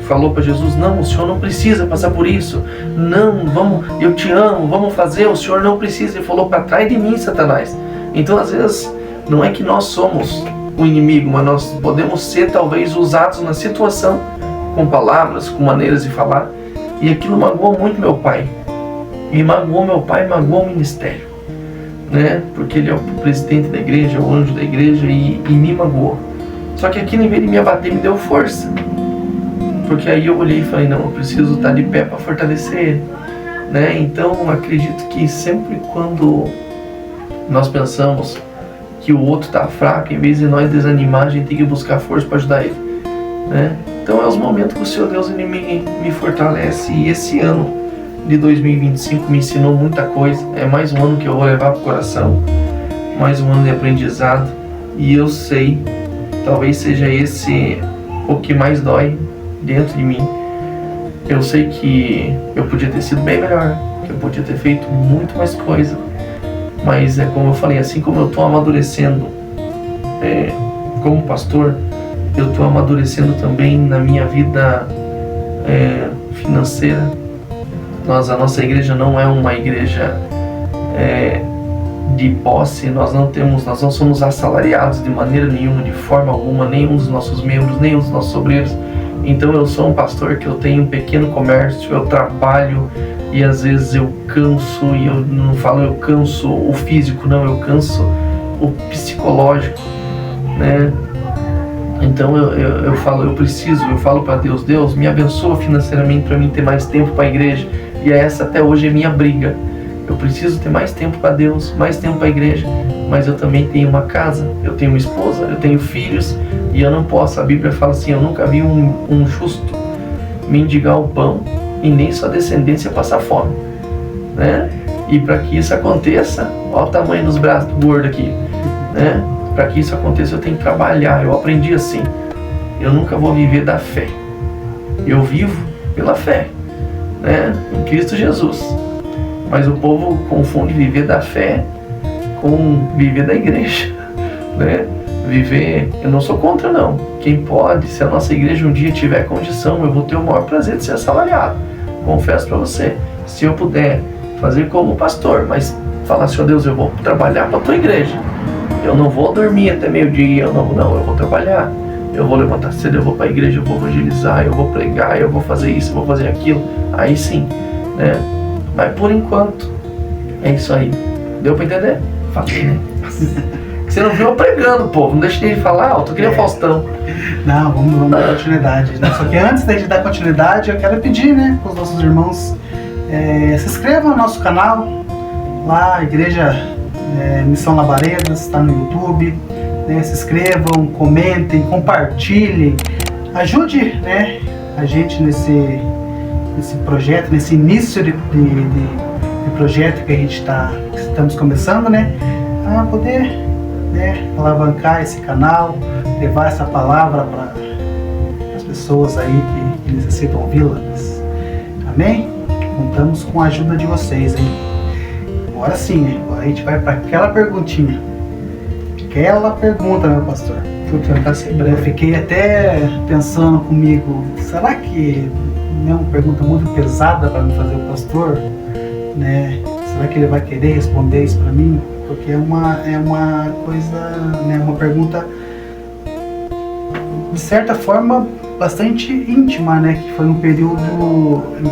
B: falou para Jesus, não, o Senhor não precisa passar por isso, não, vamos, eu te amo, vamos fazer, o Senhor não precisa. Ele falou, para trás de mim, Satanás. Então, às vezes, não é que nós somos o inimigo, mas nós podemos ser, talvez, usados na situação, com palavras, com maneiras de falar, e aquilo magoou muito meu pai. E magoou meu pai, magoou o ministério, né? Porque ele é o presidente da igreja, o anjo da igreja, e me magoou. Só que aquilo, em vez de me abater, me deu força. Porque aí eu olhei e falei, não, eu preciso estar de pé para fortalecer ele, né? Então, acredito que sempre quando nós pensamos que o outro está fraco, em vez de nós desanimar, a gente tem que buscar força para ajudar ele, né? Então, é os momentos que o Senhor Deus me fortalece. E esse ano de 2025 me ensinou muita coisa. É mais um ano que eu vou levar para o coração, mais um ano de aprendizado. E eu sei, talvez seja esse o que mais dói dentro de mim. Eu sei que eu podia ter sido bem melhor, que eu podia ter feito muito mais coisa, mas é como eu falei, assim como eu estou amadurecendo como pastor, eu estou amadurecendo também na minha vida financeira. A nossa igreja não é uma igreja de posse, nós não somos assalariados de maneira nenhuma, de forma alguma, nenhum dos nossos membros, nenhum dos nossos obreiros. Então eu sou um pastor que eu tenho um pequeno comércio, eu trabalho e às vezes eu canso, e eu não falo eu canso o físico, não, eu canso o psicológico, né? Então eu falo para Deus, Deus me abençoa financeiramente para mim ter mais tempo para a igreja, e essa até hoje é minha briga. Eu preciso ter mais tempo para Deus, mais tempo para a igreja, mas eu também tenho uma casa, eu tenho uma esposa, eu tenho filhos, e eu não posso. A Bíblia fala assim, eu nunca vi um justo mendigar o pão e nem sua descendência passar fome, né? E para que isso aconteça, olha o tamanho dos braços do gordo aqui, né? Para que isso aconteça eu tenho que trabalhar. Eu aprendi assim, eu nunca vou viver da fé, eu vivo pela fé, né? Em Cristo Jesus. Mas o povo confunde viver da fé com viver da igreja, né? Viver, eu não sou contra não. Quem pode, se a nossa igreja um dia tiver condição, eu vou ter o maior prazer de ser assalariado. Confesso para você, se eu puder fazer como pastor, mas falar, Senhor Deus, eu vou trabalhar para a tua igreja. Eu não vou dormir até meio-dia, eu vou trabalhar. Eu vou levantar cedo, eu vou para a igreja, eu vou evangelizar, eu vou pregar, eu vou fazer isso, eu vou fazer aquilo. Aí sim, né? Mas por enquanto, é isso aí. Deu pra entender? Falei, né? Você não viu eu pregando, povo. Não deixei de falar alto, eu queria Faustão.
A: Não, vamos dar continuidade, né? Só que antes da gente dar continuidade, eu quero pedir, né, para os nossos irmãos se inscrevam no nosso canal, lá, Igreja Missão Labaredas, está no YouTube, né? Se inscrevam, comentem, compartilhem, ajude, né, a gente nesse projeto, nesse início de projeto que a gente estamos começando, né, a poder, né, alavancar esse canal, levar essa palavra para as pessoas aí que necessitam ouvi-la. Amém? Contamos com a ajuda de vocês, hein? Agora sim, agora a gente vai para aquela perguntinha. Aquela pergunta, meu pastor. Eu fiquei até pensando comigo, será que é uma pergunta muito pesada para me fazer o pastor, né? Será que ele vai querer responder isso para mim? Porque é uma coisa, né, uma pergunta de certa forma bastante íntima, né? Que foi um período em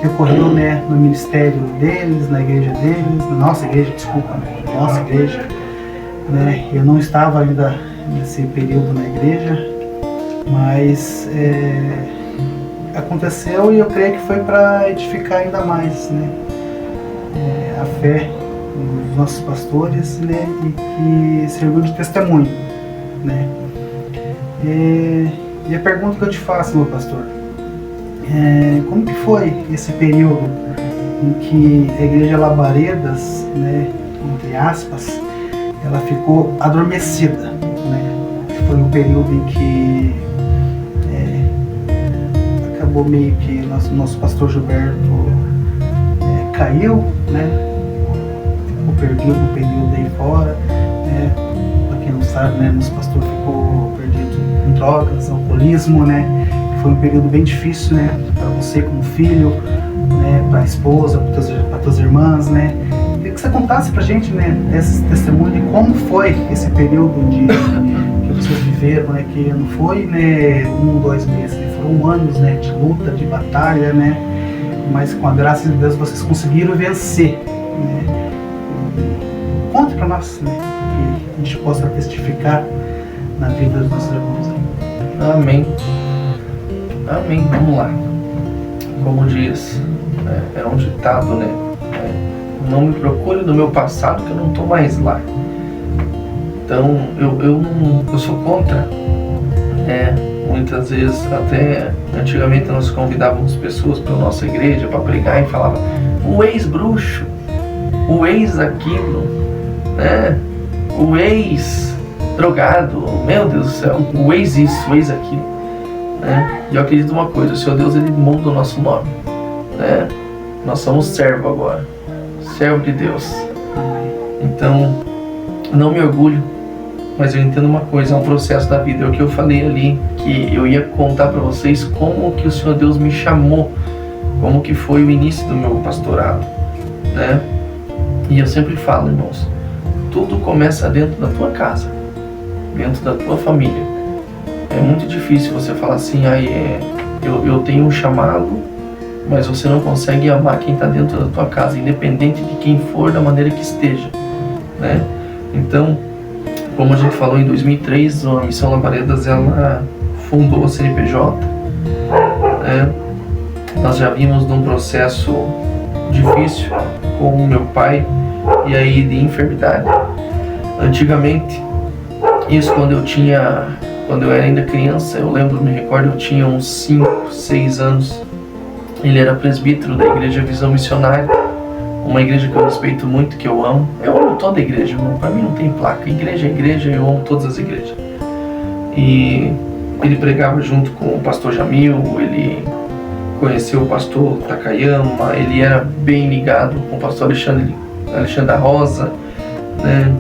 A: que ocorreu, né, no ministério deles, na igreja deles, na nossa igreja, desculpa, na nossa igreja. né? Eu não estava ainda nesse período na igreja, mas aconteceu e eu creio que foi para edificar ainda mais, né? A fé dos nossos pastores, né? E que serviu de testemunho, né? E a pergunta que eu te faço, meu pastor, como que foi esse período em que a igreja Labaredas, né, entre aspas, ela ficou adormecida, né? Foi um período em que acabou meio que nosso pastor Gilberto caiu, né? Ficou perdido um período aí fora, né? Pra quem não sabe, né, nosso pastor ficou perdido em drogas, alcoolismo, né? Foi um período bem difícil, né? Para você como filho, né? Para a esposa, para tuas irmãs, né? Queria que você contasse pra gente, né, esse testemunho de como foi esse período que vocês viveram, né? Que não foi, né, 1, 2 meses, né? Foram anos, né, de luta, de batalha, né? Mas com a graça de Deus vocês conseguiram vencer, né? Conte pra nós, né? Que a gente possa testificar na vida dos nossos irmãos aí.
B: Amém. Amém. Vamos lá. Como diz, é um ditado, né? Não me procure no meu passado que eu não estou mais lá. Então eu sou contra. Muitas vezes, até antigamente nós convidávamos pessoas para a nossa igreja para pregar e falava o ex-bruxo, o ex-aquilo, né? O ex-drogado, meu Deus do céu, o ex-isso, o ex-aquilo, né? E eu acredito uma coisa, o Senhor Deus, Ele muda o nosso nome, né? Nós somos servo agora, servo de Deus. Então, não me orgulho, mas eu entendo uma coisa, é um processo da vida. É o que eu falei ali, que eu ia contar para vocês como que o Senhor Deus me chamou, como que foi o início do meu pastorado, né? E eu sempre falo, irmãos, tudo começa dentro da tua casa, dentro da tua família. É muito difícil você falar assim, eu tenho um chamado, mas você não consegue amar quem está dentro da tua casa, independente de quem for, da maneira que esteja, né? Então, como a gente falou, em 2003, a Missão Labaredas, ela fundou o CNPJ, né? Nós já vimos num processo difícil com o meu pai, e aí de enfermidade. Antigamente, isso quando eu era ainda criança, eu me recordo, eu tinha uns 5, 6 anos. Ele era presbítero da Igreja Visão Missionária, uma igreja que eu respeito muito, que eu amo. Eu amo toda a igreja, irmão. Pra mim não tem placa. Igreja é igreja, eu amo todas as igrejas. E ele pregava junto com o pastor Jamil, ele conheceu o pastor Takayama, ele era bem ligado com o pastor Alexandre da Rosa, né?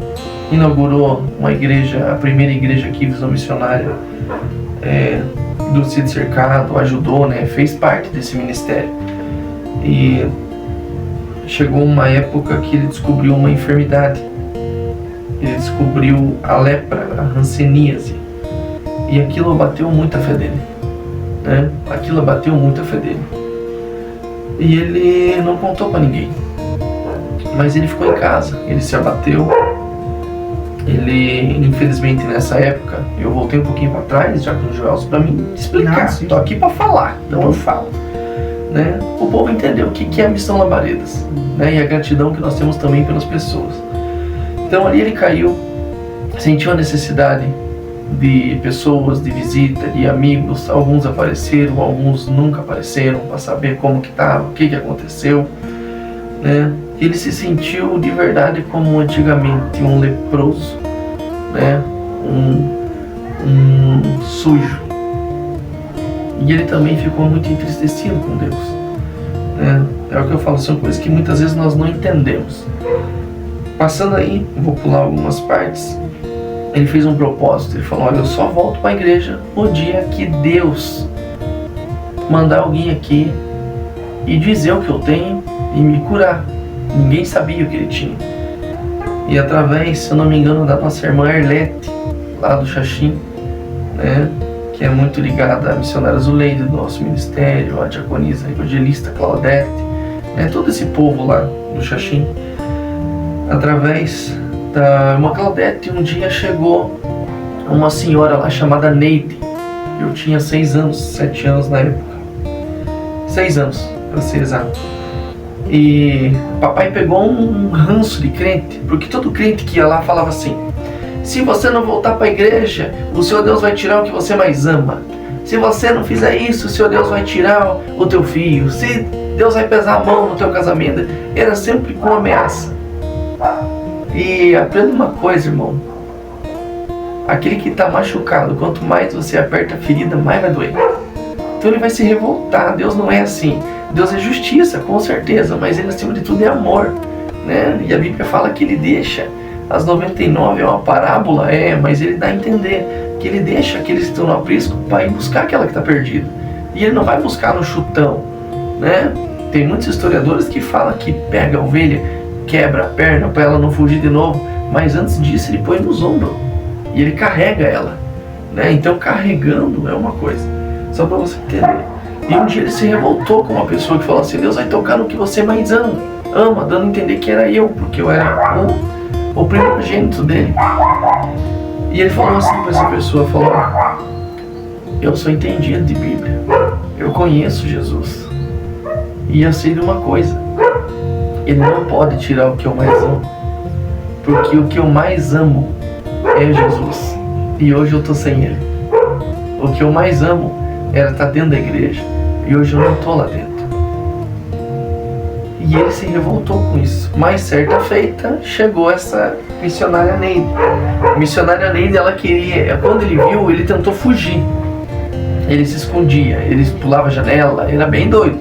B: Inaugurou uma igreja, a primeira igreja aqui, Visão Missionária, do Cid Cercado, ajudou, né? Fez parte desse ministério. E chegou uma época que ele descobriu uma enfermidade. Ele descobriu a lepra, a hanseníase. E aquilo abateu muito a fé dele, né? Aquilo abateu muito a fé dele. E ele não contou para ninguém. Mas ele ficou em casa, ele se abateu. Ele, infelizmente, nessa época, eu voltei um pouquinho para trás, já com o Joelson, para me explicar. Estou aqui para falar, então eu falo, né? O povo entendeu o que é a Missão Labaredas, né? E a gratidão que nós temos também pelas pessoas. Então ali ele caiu, sentiu a necessidade de pessoas, de visita, de amigos. Alguns apareceram, alguns nunca apareceram, para saber como que estava, o que aconteceu, né? Ele se sentiu de verdade como antigamente um leproso, né? Um sujo. E ele também ficou muito entristecido com Deus, né? É o que eu falo, são coisas que muitas vezes nós não entendemos. Passando aí, vou pular algumas partes. Ele fez um propósito, ele falou, olha, eu só volto para a igreja no dia que Deus mandar alguém aqui e dizer o que eu tenho e me curar. Ninguém sabia o que ele tinha. E através, se eu não me engano, da nossa irmã Arlete, lá do Xaxim, né, que é muito ligada à missionária Zuleide do nosso ministério, a diaconisa evangelista Claudete, né, todo esse povo lá do Xaxim, através da irmã Claudete, um dia chegou uma senhora lá chamada Neide. Eu tinha 6 anos, 7 anos na época. 6 anos, para ser exato. E papai pegou um ranço de crente, porque todo crente que ia lá falava assim: se você não voltar para a igreja, o Senhor Deus vai tirar o que você mais ama. Se você não fizer isso, o Senhor Deus vai tirar o teu filho. Se Deus vai pesar a mão no teu casamento. Era sempre com ameaça. E aprenda uma coisa, irmão. Aquele que está machucado, quanto mais você aperta a ferida, mais vai doer. Então ele vai se revoltar. Deus não é assim. Deus é justiça, com certeza, mas ele acima de tudo é amor, né? E a Bíblia fala que ele deixa as 99, é uma parábola, mas ele dá a entender que ele deixa aqueles que estão no aprisco para ir buscar aquela que está perdida. E ele não vai buscar no chutão, né? Tem muitos historiadores que falam que pega a ovelha, quebra a perna para ela não fugir de novo, mas antes disso ele põe nos ombros e ele carrega ela, né? Então carregando é uma coisa, só para você entender. E um dia ele se revoltou com uma pessoa que falou assim: Deus vai tocar no que você mais ama, dando a entender que era eu, porque eu era o primogênito dele. E ele falou assim para essa pessoa, falou: eu sou entendido de Bíblia, eu conheço Jesus, e eu sei de uma coisa: ele não pode tirar o que eu mais amo, porque o que eu mais amo é Jesus, e hoje eu estou sem ele. O que eu mais amo era estar dentro da igreja, e hoje eu não estou lá dentro. E ele se revoltou com isso. Mas certa feita chegou essa missionária Neide. A missionária Neide, ela queria, quando ele viu, ele tentou fugir. Ele se escondia, ele pulava a janela, era bem doido.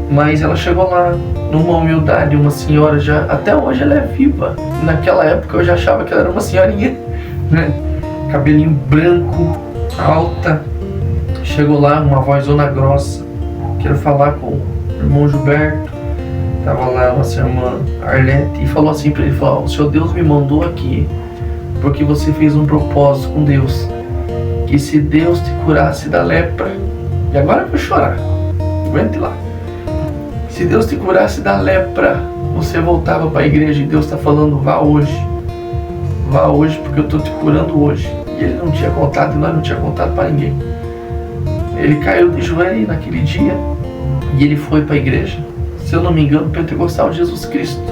B: Mas ela chegou lá, numa humildade, uma senhora já, até hoje ela é viva. Naquela época eu já achava que ela era uma senhorinha, né? Cabelinho branco, alta. Chegou lá, uma vozona grossa: quero falar com o irmão Gilberto. Tava lá a nossa irmã Arlete e falou assim pra ele, falou: o Senhor Deus me mandou aqui porque você fez um propósito com Deus, que se Deus te curasse da lepra, e agora eu vou chorar, aguente lá, se Deus te curasse da lepra, você voltava para a igreja. E Deus está falando: vá hoje porque eu estou te curando hoje. E ele não tinha contado, e nós não tinha contado para ninguém. Ele caiu de joelho naquele dia e ele foi para a igreja, se eu não me engano, pentecostal de Jesus Cristo.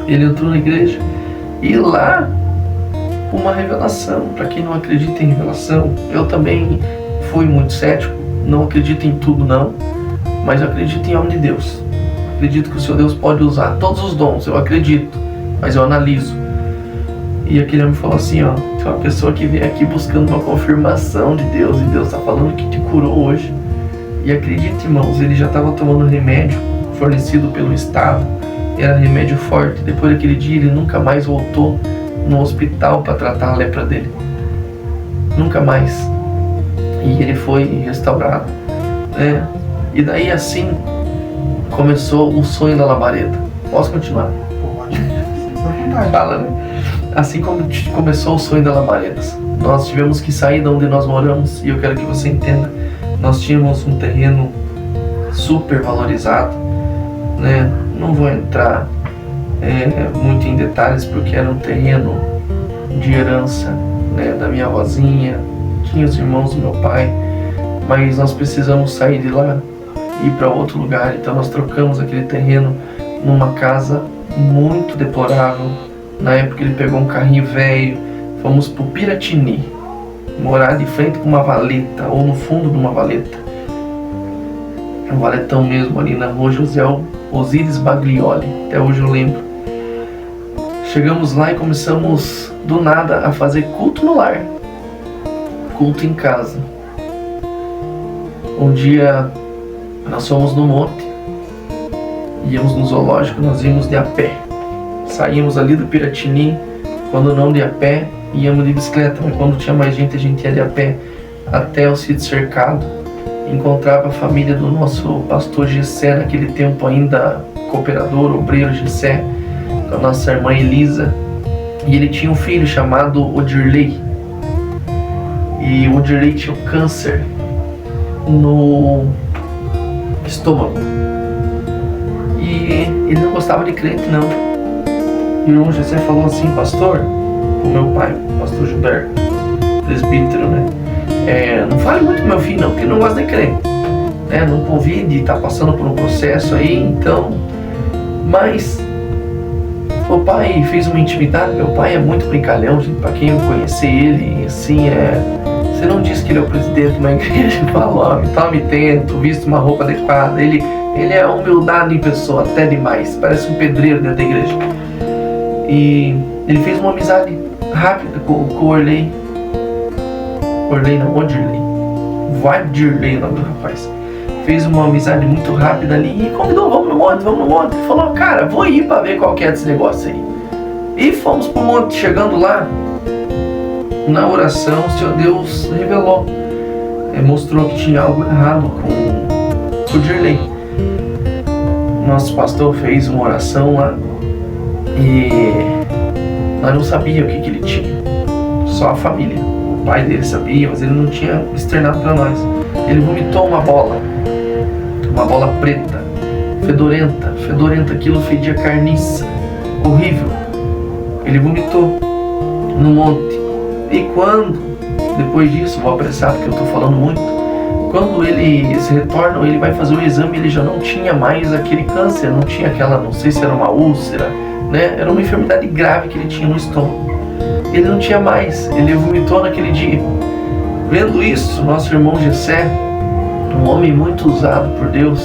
B: Ele entrou na igreja e lá uma revelação. Para quem não acredita em revelação, eu também fui muito cético, não acredito em tudo não, mas eu acredito em homem de Deus. Acredito que o Senhor Deus pode usar todos os dons, eu acredito, mas eu analiso. E aquele homem falou assim: ó, tem uma pessoa que veio aqui buscando uma confirmação de Deus, e Deus está falando que te curou hoje. E acredite, irmãos, ele já estava tomando remédio fornecido pelo Estado, era remédio forte. Depois daquele dia ele nunca mais voltou no hospital para tratar a lepra dele, nunca mais. E ele foi restaurado, né? E daí assim começou o sonho da labareda. Posso continuar? Fala, né? Assim como começou o sonho da labaredas, nós tivemos que sair de onde nós moramos. E eu quero que você entenda, nós tínhamos um terreno super valorizado, né? Não vou entrar muito em detalhes, porque era um terreno de herança, né, da minha avózinha, tinha os irmãos do meu pai, mas nós precisamos sair de lá e ir para outro lugar. Então nós trocamos aquele terreno numa casa muito deplorável. Na época ele pegou um carrinho velho, fomos pro Piratini, morar de frente com uma valeta, ou no fundo de uma valeta, um valetão mesmo, ali na rua José Osíris Baglioli, até hoje eu lembro. Chegamos lá e começamos do nada a fazer culto no lar, culto em casa. Um dia nós fomos no monte, íamos no zoológico, nós íamos de a pé. Saímos ali do Piratini, quando não de a pé, íamos de bicicleta, mas quando tinha mais gente a gente ia de a pé até o sítio cercado. Encontrava a família do nosso pastor Gessé, naquele tempo ainda cooperador, obreiro Gessé, com a nossa irmã Elisa, e ele tinha um filho chamado Odirley, e o Odirley tinha um câncer no estômago, e ele não gostava de crente não. E o irmão José falou assim: pastor, o meu pai, o pastor Gilberto, presbítero, né? Não fale muito com meu filho não, porque ele não gosta de crer, né? Não convide, tá passando por um processo aí, então. Mas o pai fez uma intimidade. Meu pai é muito brincalhão, gente. Pra quem conhecer ele, assim, você não diz que ele é o presidente de uma igreja, fala, ó, tome tento, viste uma roupa adequada. Ele é humildade em pessoa, até demais. Parece um pedreiro dentro da igreja. E ele fez uma amizade rápida com o Orley. Orley não, Odirley. Vadirley, o nome do rapaz. Fez uma amizade muito rápida ali e convidou, vamos no monte. Ele falou, cara, vou ir pra ver qual que é desse negócio aí. E fomos pro monte. Chegando lá, na oração, o Senhor Deus revelou, mostrou que tinha algo errado com o Dirley. Nosso pastor fez uma oração lá e nós não sabíamos o que ele tinha, só a família. O pai dele sabia, mas ele não tinha externado para nós. Ele vomitou uma bola preta, fedorenta, aquilo fedia carniça, horrível. Ele vomitou no monte. E quando, depois disso, vou apressar porque eu estou falando muito, quando eles retornam, ele vai fazer o exame, ele já não tinha mais aquele câncer, não tinha aquela, não sei se era uma úlcera, né? Era uma enfermidade grave que ele tinha no estômago. Ele não tinha mais, ele vomitou naquele dia. Vendo isso, nosso irmão Gessé, um homem muito usado por Deus,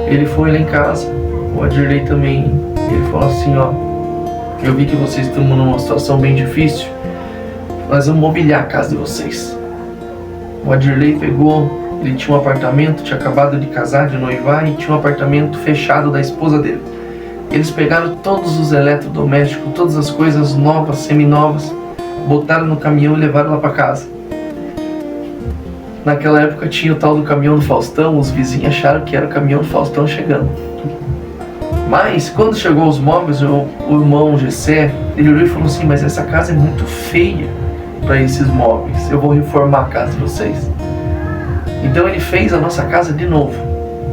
B: ele foi lá em casa, o Adirley também, ele falou assim, ó, eu vi que vocês estão numa situação bem difícil, nós vamos mobiliar a casa de vocês. O Adirley pegou, ele tinha um apartamento, tinha acabado de casar, de noivar, e tinha um apartamento fechado da esposa dele. Eles pegaram todos os eletrodomésticos, todas as coisas novas, seminovas, botaram no caminhão e levaram lá para casa. Naquela época tinha o tal do caminhão do Faustão, os vizinhos acharam que era o caminhão do Faustão chegando. Mas quando chegou os móveis, o irmão Gessé, ele olhou e falou assim, mas essa casa é muito feia para esses móveis, eu vou reformar a casa de vocês. Então ele fez a nossa casa de novo.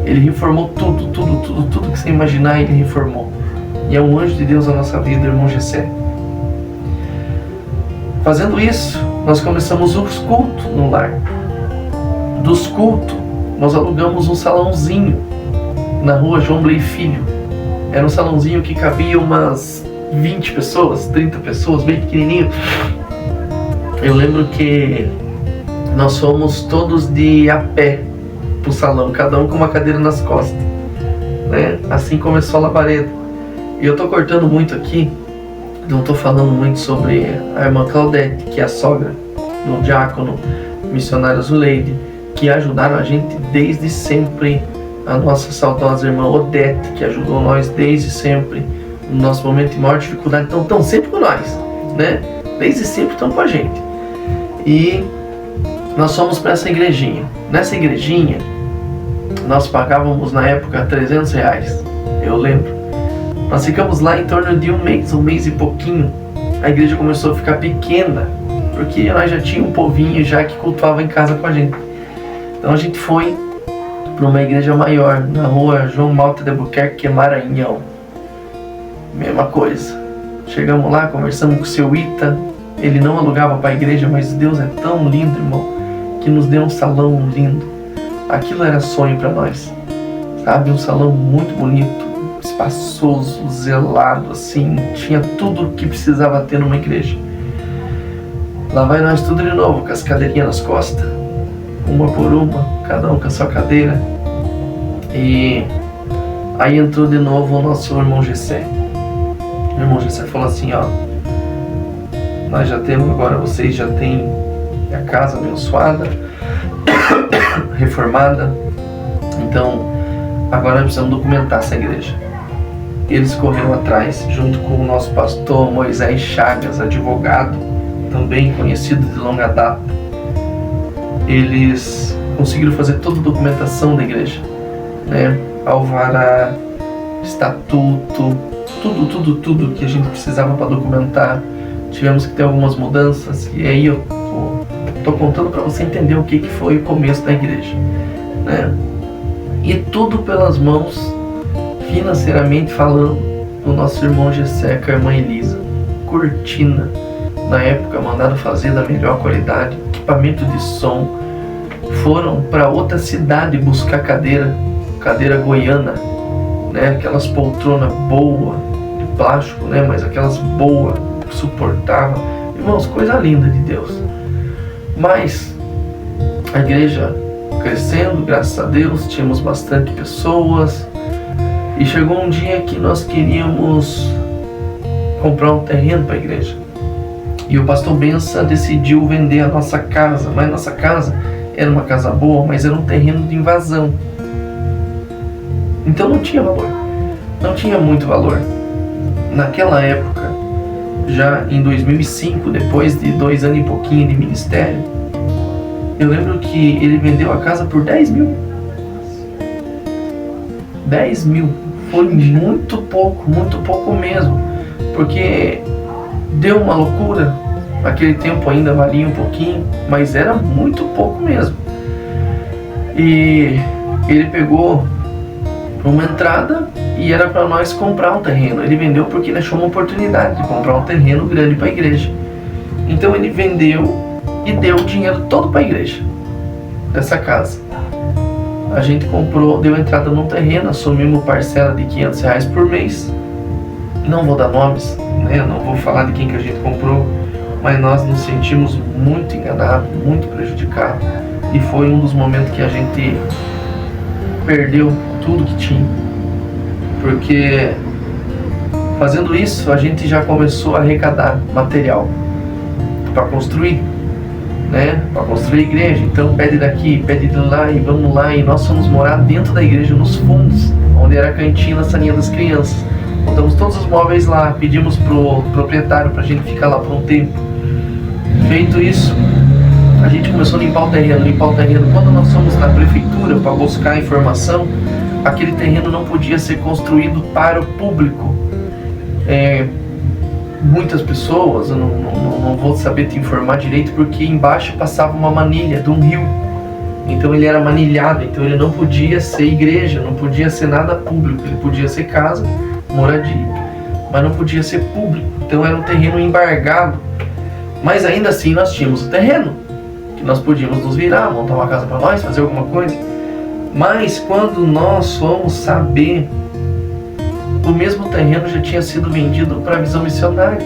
B: Ele reformou tudo que você imaginar, ele reformou. E é um anjo de Deus na nossa vida, irmão Gessé. Fazendo isso, nós começamos os cultos no lar. Dos cultos, nós alugamos um salãozinho na rua João Blei Filho. Era um salãozinho que cabia umas 20 pessoas, 30 pessoas, bem pequenininho. Eu lembro que nós fomos todos de a pé pro salão, cada um com uma cadeira nas costas, né? Assim começou a labareda. E eu tô cortando muito aqui, não tô falando muito sobre a irmã Claudete, que é a sogra do diácono missionário Zuleide, que ajudaram a gente desde sempre, a nossa saudosa irmã Odete, que ajudou nós desde sempre, no nosso momento de maior dificuldade, então estão sempre com nós, né? Desde sempre estão com a gente. E nós fomos para essa igrejinha. Nessa igrejinha, nós pagávamos na época R$300, eu lembro. Nós ficamos lá em torno de um mês e pouquinho. A igreja começou a ficar pequena, porque nós já tínhamos um povinho já que cultuava em casa com a gente. Então a gente foi para uma igreja maior, na rua João Malta de Albuquerque, Maranhão. Mesma coisa. Chegamos lá, conversamos com o seu Ita. Ele não alugava para a igreja, mas Deus é tão lindo, irmão, que nos deu um salão lindo. Aquilo era sonho para nós, sabe? Um salão muito bonito, espaçoso, zelado, assim. Tinha tudo o que precisava ter numa igreja. Lá vai nós tudo de novo, com as cadeirinhas nas costas, uma por uma, cada um com a sua cadeira. E aí entrou de novo o nosso irmão Gessé. O irmão Gessé falou assim, ó, nós já temos agora, vocês já têm a casa abençoada, reformada, então agora nós precisamos documentar essa igreja. Eles correram atrás, junto com o nosso pastor Moisés Chagas, advogado, também conhecido de longa data. Eles conseguiram fazer toda a documentação da igreja, né? Alvará, estatuto, tudo que a gente precisava para documentar. Tivemos que ter algumas mudanças, e aí eu tô contando para você entender o que foi o começo da igreja, né? E tudo pelas mãos, financeiramente falando, do nosso irmão Gessé com a irmã Elisa. Cortina, na época mandaram fazer da melhor qualidade, equipamento de som. Foram para outra cidade buscar cadeira goiana, né? Aquelas poltronas boas, de plástico, né? Mas aquelas boas, suportáveis. Irmãos, coisa linda de Deus. Mas a igreja crescendo, graças a Deus, tínhamos bastante pessoas. E chegou um dia que nós queríamos comprar um terreno para a igreja. E o pastor Bença decidiu vender a nossa casa. Mas nossa casa era uma casa boa, mas era um terreno de invasão. Então não tinha valor. Não tinha muito valor. Naquela época, já em 2005, depois de 2 anos e pouquinho de ministério, eu lembro que ele vendeu a casa por 10 mil. 10 mil. Foi muito pouco mesmo. Porque deu uma loucura. Naquele tempo ainda valia um pouquinho, mas era muito pouco mesmo. E ele pegou uma entrada e era para nós comprar um terreno. Ele vendeu porque ele achou uma oportunidade de comprar um terreno grande para a igreja. Então ele vendeu e deu o dinheiro todo para a igreja dessa casa. A gente comprou, deu entrada num terreno, assumimos parcela de R$500 por mês. Não vou dar nomes, né? Não vou falar de quem que a gente comprou, mas nós nos sentimos muito enganados, muito prejudicados. E foi um dos momentos que a gente perdeu tudo que tinha. Porque fazendo isso, a gente já começou a arrecadar material para construir, né? Para construir a igreja. Então pede daqui, pede de lá e vamos lá. E nós fomos morar dentro da igreja, nos fundos, onde era a cantina, a salinha das crianças. Botamos todos os móveis lá, pedimos pro proprietário pra gente ficar lá por um tempo. Feito isso, a gente começou a limpar o terreno. Quando nós fomos na prefeitura para buscar informação, aquele terreno não podia ser construído para o público. Muitas pessoas, eu não vou saber te informar direito, porque embaixo passava uma manilha de um rio. Então ele era manilhado, então ele não podia ser igreja, não podia ser nada público. Ele podia ser casa, moradia, mas não podia ser público. Então era um terreno embargado. Mas ainda assim nós tínhamos o terreno, que nós podíamos nos virar, montar uma casa para nós, fazer alguma coisa. Mas quando nós fomos saber, o mesmo terreno já tinha sido vendido para a Visão Missionária.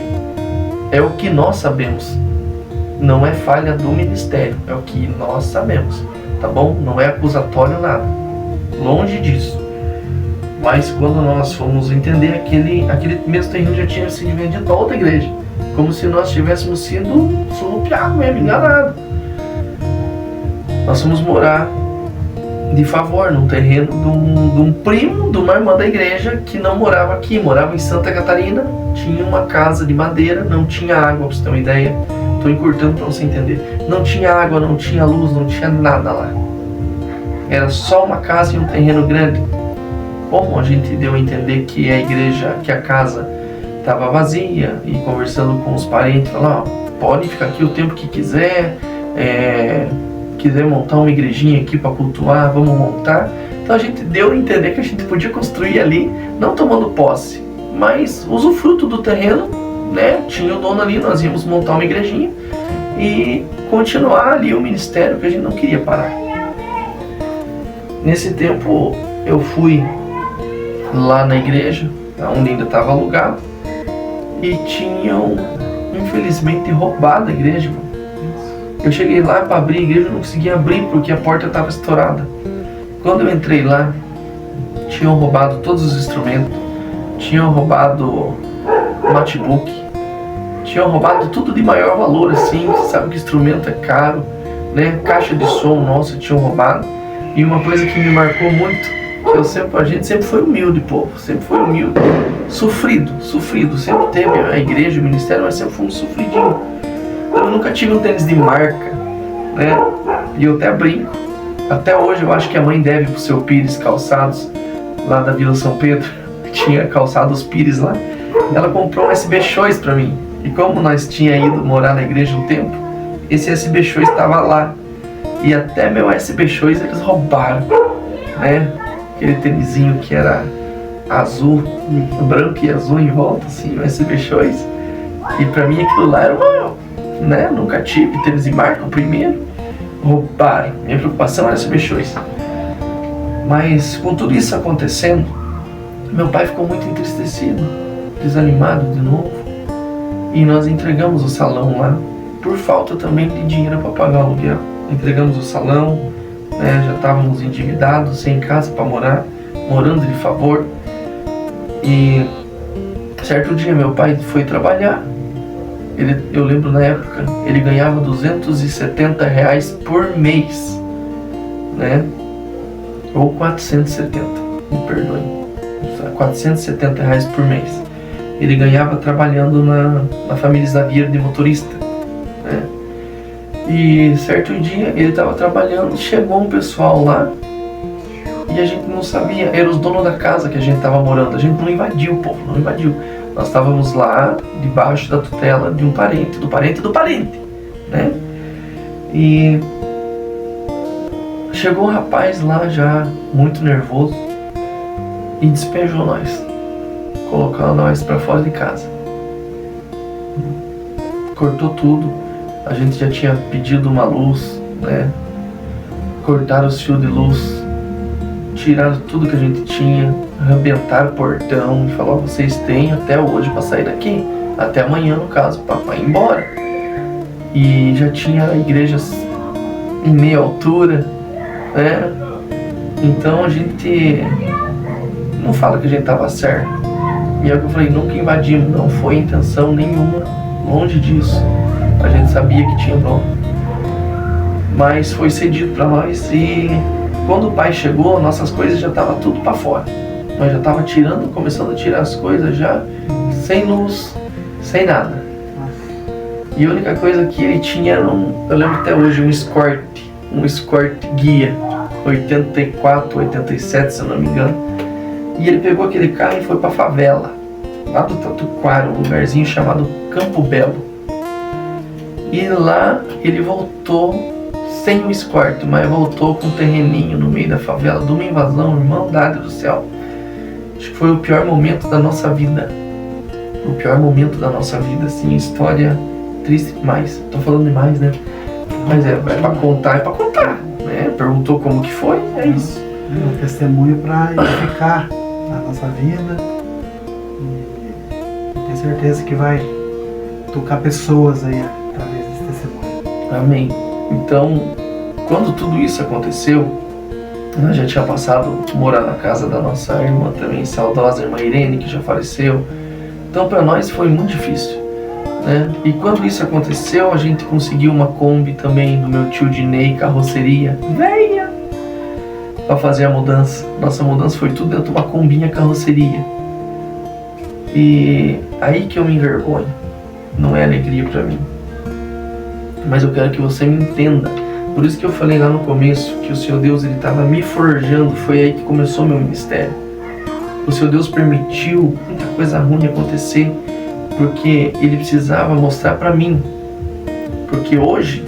B: É o que nós sabemos. Não é falha do ministério, é o que nós sabemos, tá bom? Não é acusatório nada, longe disso. Mas quando nós fomos entender, aquele mesmo terreno já tinha sido vendido a outra igreja, como se nós tivéssemos sido surrupiados mesmo, enganados. Nós fomos morar de favor num terreno de um primo de uma irmã da igreja que não morava aqui, morava em Santa Catarina. Tinha uma casa de madeira, não tinha água, pra você ter uma ideia. Estou encurtando para você entender. Não tinha água, não tinha luz, não tinha nada lá. Era só uma casa e um terreno grande. Bom, a gente deu a entender que a igreja, que a casa estava vazia, e conversando com os parentes, falou, pode ficar aqui o tempo que quiser, quiser montar uma igrejinha aqui para cultuar, vamos montar. Então a gente deu a entender que a gente podia construir ali, não tomando posse, mas usufruto do terreno, né? Tinha o dono ali, nós íamos montar uma igrejinha e continuar ali o ministério, que a gente não queria parar. Nesse tempo eu fui lá na igreja, onde ainda estava alugado, e tinham infelizmente roubado a igreja. Eu cheguei lá para abrir a igreja, não conseguia abrir porque a porta estava estourada. Quando eu entrei lá, tinham roubado todos os instrumentos, tinham roubado notebook, tinham roubado tudo de maior valor, assim, sabe que instrumento é caro, né? Caixa de som nossa tinham roubado. E uma coisa que me marcou muito, que a gente sempre foi humilde, povo, sempre foi humilde, sofrido, sempre teve a igreja, o ministério, mas sempre fomos sofridinhos. Eu nunca tive um tênis de marca, né? E eu até brinco. Até hoje eu acho que a mãe deve pro seu Pires calçados, lá da Vila São Pedro. Tinha calçados Pires lá. Ela comprou um SB Shoes pra mim. E como nós tinha ido morar na igreja um tempo, esse SB Shoes estava lá. E até meu SB Shoes eles roubaram, né? Aquele tênisinho que era azul, branco e azul em volta, assim, USB Shows. E pra mim aquilo lá era uma, né, nunca tive, teve marca o primeiro, roubaram. Minha preocupação era USB Shows. Mas com tudo isso acontecendo, meu pai ficou muito entristecido, desanimado de novo. E nós entregamos o salão lá, por falta também de dinheiro para pagar o aluguel. Entregamos o salão, né, já estávamos endividados, sem casa para morar, morando de favor. E certo dia meu pai foi trabalhar. Eu lembro na época, ele ganhava R$270 por mês, né? Ou 470, me perdoe, R$470 por mês. Ele ganhava trabalhando na família Xavier de motorista, né? E certo dia ele estava trabalhando, chegou um pessoal lá e a gente não sabia, eram os donos da casa que a gente estava morando. A gente não invadiu, o povo, não invadiu. Nós estávamos lá debaixo da tutela de um parente, do parente, né? E chegou um rapaz lá já muito nervoso e despejou nós, colocando nós para fora de casa. Cortou tudo. A gente já tinha pedido uma luz, né? Cortaram os fios de luz, tiraram tudo que a gente tinha, arrebentaram o portão e falaram: vocês têm até hoje para sair daqui, até amanhã no caso, para ir embora. E já tinha igrejas em meia altura, né? Então a gente não fala que a gente estava certo. E é o que eu falei, nunca invadimos, não foi intenção nenhuma, longe disso. A gente sabia que tinha bronca, mas foi cedido para nós. E quando o pai chegou, nossas coisas já estavam tudo para fora. Nós já estava começando a tirar as coisas já, sem luz, sem nada. E a única coisa que ele tinha era eu lembro até hoje, um Escort guia, 84, 87, se eu não me engano. E ele pegou aquele carro e foi para a favela, lá do Tatuquara, um lugarzinho chamado Campo Belo. E lá ele voltou sem o Escort, mas voltou com um terreninho no meio da favela, de uma invasão, irmandade do céu. Acho que foi o pior momento da nossa vida. O pior momento da nossa vida, assim, história triste demais. Tô falando demais, né? Mas é pra contar, né? Perguntou como que foi, é isso.
A: É um testemunho para edificar a nossa vida. E tenho certeza que vai tocar pessoas aí através desse testemunho.
B: Amém. Então, quando tudo isso aconteceu, nós já tinha passado a morar na casa da nossa irmã também, saudosa irmã Irene, que já faleceu. Então, para nós foi muito difícil, né? E quando isso aconteceu, a gente conseguiu uma Kombi também do meu tio Dinei, carroceria, velha, para fazer a mudança. Nossa mudança foi tudo dentro de uma Kombinha carroceria. E aí que eu me envergonho. Não é alegria para mim. Mas eu quero que você me entenda. Por isso que eu falei lá no começo que o Senhor Deus ele estava me forjando. Foi aí que começou meu ministério. O Senhor Deus permitiu muita coisa ruim acontecer, porque Ele precisava mostrar para mim. Porque hoje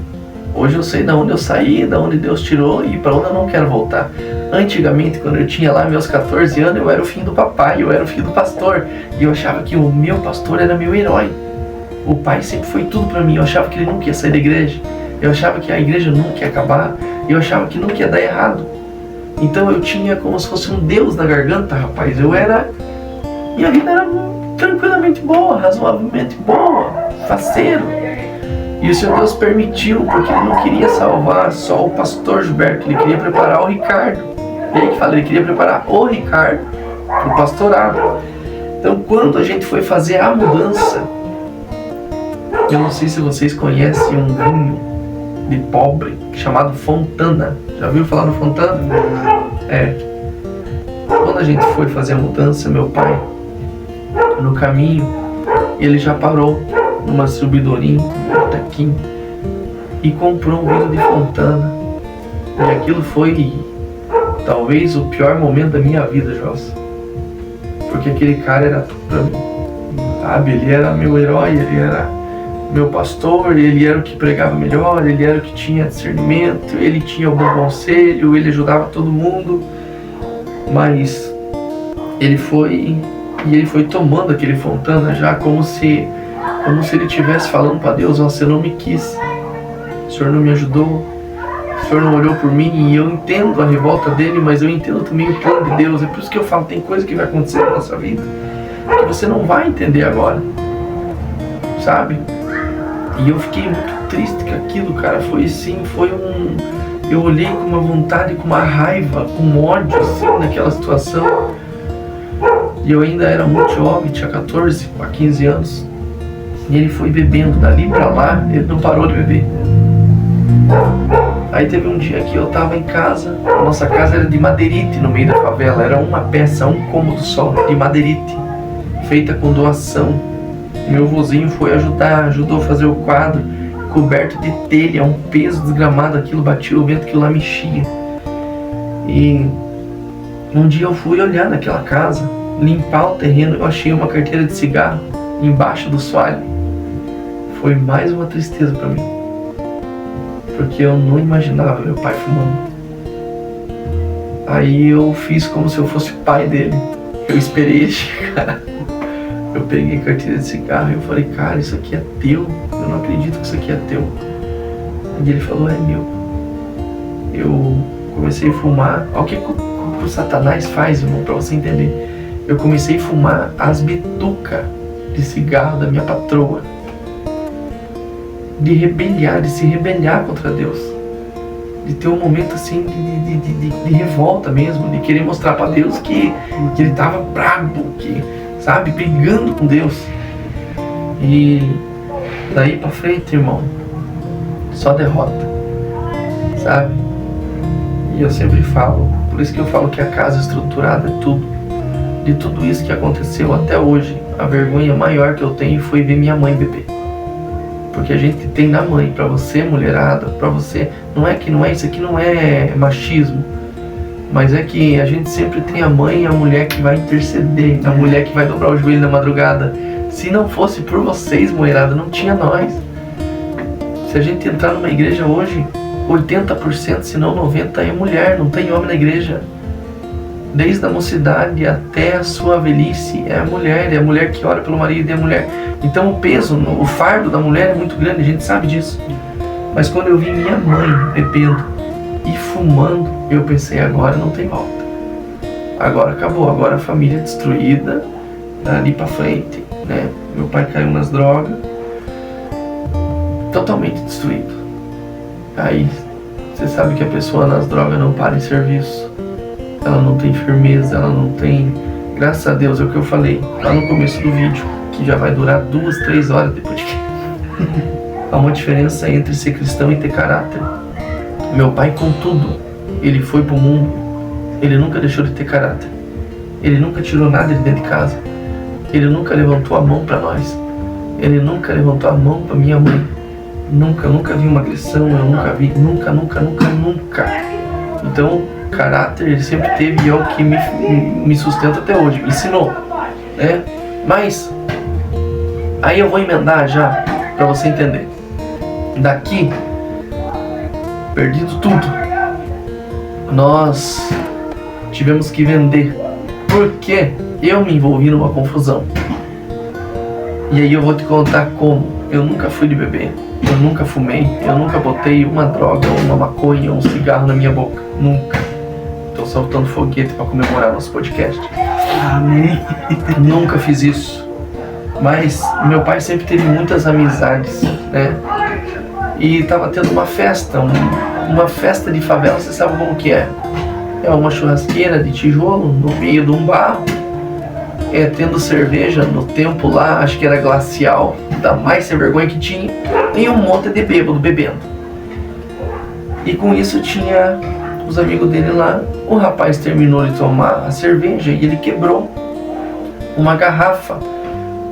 B: eu sei de onde eu saí, de onde Deus tirou e para onde eu não quero voltar. Antigamente, quando eu tinha lá meus 14 anos, eu era o filho do papai, eu era o filho do pastor. E eu achava que o meu pastor era meu herói. O pai sempre foi tudo para mim. Eu achava que ele nunca ia sair da igreja. Eu achava que a igreja nunca ia acabar. Eu achava que nunca ia dar errado. Então eu tinha como se fosse um Deus na garganta, rapaz. Minha vida era tranquilamente boa, razoavelmente boa, faceiro. E o Senhor Deus permitiu, porque Ele não queria salvar só o pastor Gilberto, Ele queria preparar o Ricardo. E aí que fala, Ele queria preparar o Ricardo para o pastorado. Então quando a gente foi fazer a mudança, eu não sei se vocês conhecem um vinho de pobre chamado Fontana. Já ouviu falar no Fontana? É. Quando a gente foi fazer a mudança, meu pai, no caminho, ele já parou numa distribuidorinha, um botequim, e comprou um vinho de Fontana. E aquilo foi talvez o pior momento da minha vida, Joss. Porque aquele cara era tudo pra mim. Sabe? Ele era meu herói, ele era meu pastor, ele era o que pregava melhor, ele era o que tinha discernimento, ele tinha o bom conselho, ele ajudava todo mundo. Mas ele foi tomando aquele Fontana já como se ele estivesse falando para Deus: ó, você não me quis, o Senhor não me ajudou, o Senhor não olhou por mim. E eu entendo a revolta dele, mas eu entendo também o plano de Deus. É por isso que eu falo, tem coisa que vai acontecer na nossa vida que você não vai entender agora, sabe? E eu fiquei muito triste com aquilo, cara. Foi assim, eu olhei com uma vontade, com uma raiva, com um ódio assim naquela situação. E eu ainda era muito jovem, tinha 14 a 15 anos. E ele foi bebendo dali pra lá, ele não parou de beber. Aí teve um dia que eu tava em casa, a nossa casa era de madeirite no meio da favela, era uma peça, um cômodo só, de madeirite, feita com doação. Meu vozinho foi ajudou a fazer o quadro, coberto de telha, um peso desgramado, aquilo batia o vento, aquilo lá mexia. E um dia eu fui olhar naquela casa, limpar o terreno, eu achei uma carteira de cigarro embaixo do soalho. Foi mais uma tristeza para mim, porque eu não imaginava meu pai fumando. Aí eu fiz como se eu fosse pai dele. Eu esperei ele chegar. Eu peguei a carteira de cigarro e eu falei: cara, isso aqui é teu, eu não acredito que isso aqui é teu. E ele falou: é meu. Eu comecei a fumar. Olha o que o Satanás faz, irmão, pra você entender. Eu comecei a fumar as bitucas de cigarro da minha patroa, de se rebeliar contra Deus, de ter um momento assim de revolta mesmo, de querer mostrar pra Deus que ele tava brabo, que, sabe, brigando com Deus. E daí pra frente, irmão, só derrota, sabe? E eu sempre falo, por isso que eu falo que a casa estruturada é tudo. De tudo isso que aconteceu até hoje, a vergonha maior que eu tenho foi ver minha mãe beber. Porque a gente tem na mãe, pra você, mulherada, pra você, isso aqui não é machismo, mas é que a gente sempre tem a mãe e a mulher que vai interceder, a mulher que vai dobrar o joelho na madrugada. Se não fosse por vocês, mulherada, não tinha nós. Se a gente entrar numa igreja hoje, 80%, se não 90%, é mulher, não tem homem na igreja. Desde a mocidade até a sua velhice é a mulher que ora pelo marido, é a mulher. Então o peso, o fardo da mulher é muito grande, a gente sabe disso. Mas quando eu vi minha mãe bebendo e fumando, eu pensei: agora não tem volta. Agora acabou, agora a família é destruída, dali pra frente, né? Meu pai caiu nas drogas, totalmente destruído. Aí você sabe que a pessoa nas drogas não para em serviço. Ela não tem firmeza, ela não tem... Graças a Deus, é o que eu falei lá no começo do vídeo, que já vai durar 2-3 horas depois de que... Há uma diferença entre ser cristão e ter caráter. Meu pai, contudo, ele foi pro mundo, ele nunca deixou de ter caráter. Ele nunca tirou nada de dentro de casa. Ele nunca levantou a mão para nós. Ele nunca levantou a mão para minha mãe. Nunca vi uma agressão, eu nunca vi, nunca. Então, caráter ele sempre teve e é o que me sustenta até hoje, me ensinou, né? Mas aí eu vou emendar já para você entender. Daqui, perdido tudo, nós tivemos que vender porque eu me envolvi numa confusão. E aí eu vou te contar como. Eu nunca fui de beber, eu nunca fumei, eu nunca botei uma droga, uma maconha, um cigarro na minha boca, nunca. Tô soltando foguete para comemorar nosso podcast.
A: Amém.
B: Nunca fiz isso. Mas meu pai sempre teve muitas amizades, né? E tava tendo uma festa, uma festa de favela, você sabe como que é? É uma churrasqueira de tijolo no meio de um barro, tendo cerveja no tempo lá, acho que era glacial, da mais sem vergonha que tinha, e um monte de bêbado bebendo. E com isso tinha os amigos dele lá. O rapaz terminou de tomar a cerveja e ele quebrou uma garrafa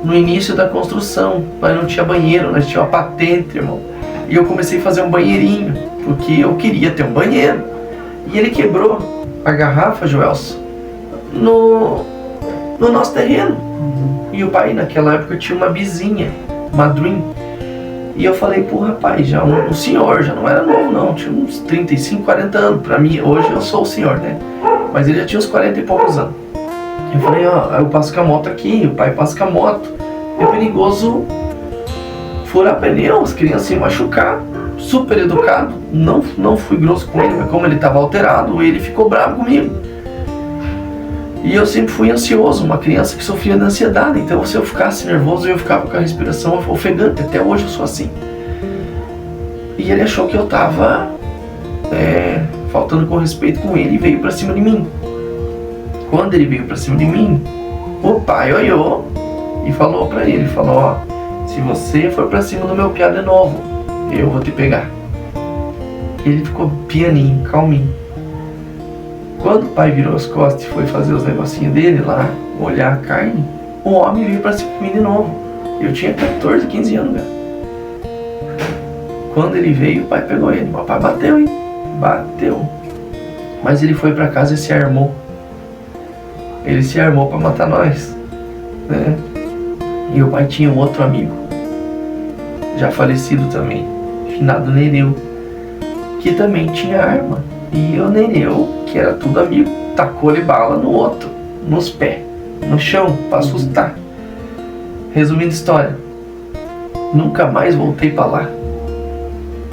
B: no início da construção. Nós não tinha banheiro, nós tínhamos uma patente, irmão. E eu comecei a fazer um banheirinho, porque eu queria ter um banheiro. E ele quebrou a garrafa, Joelson, no nosso terreno. E o pai naquela época tinha uma bizinha, uma Dream. E eu falei pro rapaz, já um senhor, já não era novo não, tinha uns 35, 40 anos. Pra mim, hoje eu sou o senhor, né? Mas ele já tinha uns 40 e poucos anos. Eu falei, ó, eu passo com a moto aqui, o pai passa com a moto. É perigoso furar pneu, as crianças se machucar. Super educado, não fui grosso com ele, mas como ele estava alterado, ele ficou bravo comigo. E eu sempre fui ansioso, uma criança que sofria de ansiedade, então se eu ficasse nervoso, eu ficava com a respiração ofegante, até hoje eu sou assim. E ele achou que eu estava faltando com respeito com ele e veio pra cima de mim. Quando ele veio pra cima de mim, o pai olhou e falou pra ele, falou, ó, se você for pra cima do meu piá de novo, eu vou te pegar. Ele ficou pianinho, calminho. Quando o pai virou as costas e foi fazer os negocinhos dele lá, olhar a carne, o homem veio pra cima de mim de novo. Eu tinha 14, 15 anos, cara. Quando ele veio, o pai pegou ele. O pai bateu, hein? Bateu. Mas ele foi pra casa e se armou. Ele se armou pra matar nós, né? E o pai tinha um outro amigo, já falecido também, finado Nereu, que também tinha arma. E o Nereu, que era tudo amigo, tacou-lhe bala no outro, nos pés, no chão, pra assustar. Resumindo a história, nunca mais voltei pra lá.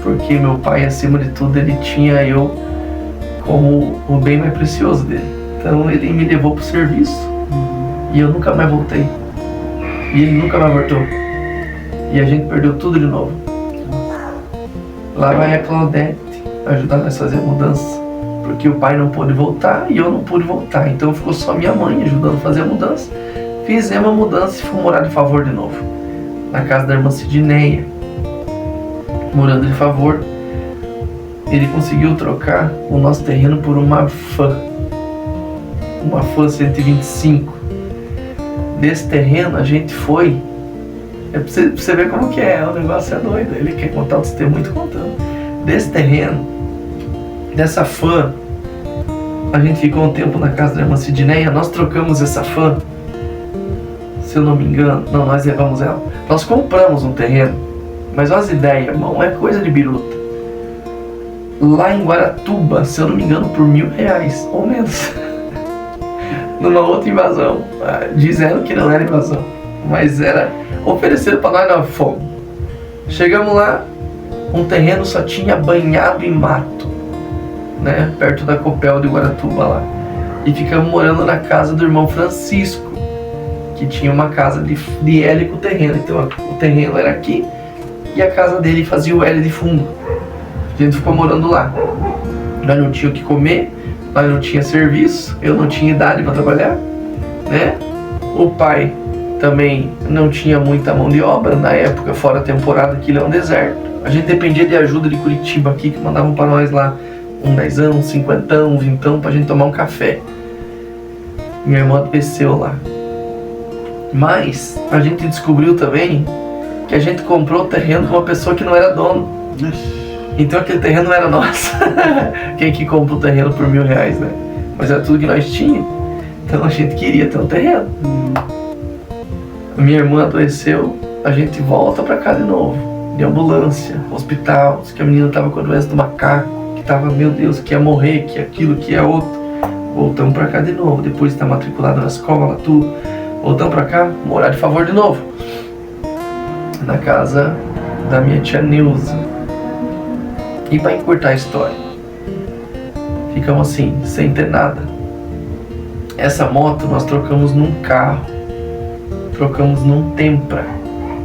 B: Porque meu pai, acima de tudo, ele tinha eu como o bem mais precioso dele. Então ele me levou pro serviço e eu nunca mais voltei. E ele nunca mais voltou. E a gente perdeu tudo de novo. Lá vai a Claudete ajudar nós a fazer a mudança. Porque o pai não pôde voltar e eu não pude voltar. Então ficou só minha mãe ajudando a fazer a mudança. Fizemos a mudança e fomos morar de favor de novo. Na casa da irmã Sidneia. Morando de favor. Ele conseguiu trocar o nosso terreno por uma Fan. Uma Fan 125. Desse terreno a gente foi. É pra você ver como que é, o negócio é doido. Ele quer contar o testemunho, muito contando. Desse terreno, dessa Fan, a gente ficou um tempo na casa da irmã Sidneia. Nós trocamos essa Fan, se eu não me engano. Não, nós levamos ela. Nós compramos um terreno, mas olha as ideias, irmão, é coisa de biruta. Lá em Guaratuba, se eu não me engano, por R$1.000 ou menos. Numa outra invasão. Dizendo que não era invasão, mas era oferecido para nós na fome. Chegamos lá, um terreno só tinha banhado em mato, né? Perto da Copel de Guaratuba lá. E ficamos morando na casa do irmão Francisco, que tinha uma casa de L com o terreno. Então o terreno era aqui e a casa dele fazia o L de fundo. A gente ficou morando lá. Nós não tínhamos o que comer, nós não tinha serviço, eu não tinha idade para trabalhar, né? O pai também não tinha muita mão de obra na época, fora a temporada, aquilo é um deserto. A gente dependia de ajuda de Curitiba aqui, que mandavam para nós lá um 10ão, um 50ão, um 20ão pra gente tomar um café. Minha irmã desceu lá. Mas a gente descobriu também que a gente comprou o terreno com uma pessoa que não era dono. Então aquele terreno não era nosso. Quem que compra o terreno por R$1.000, né? Mas era tudo que nós tínhamos. Então a gente queria ter um terreno. A minha irmã adoeceu, a gente volta pra cá de novo. De ambulância, hospital, que a menina tava com a doença do macaco, que tava, meu Deus, que ia morrer, que aquilo, que ia outro. Voltamos pra cá de novo, depois de estar matriculado na escola, tudo. Voltamos pra cá, morar de favor de novo. Na casa da minha tia Neuza. E para encurtar a história, ficamos assim, sem ter nada. Essa moto nós trocamos num carro, trocamos num Tempra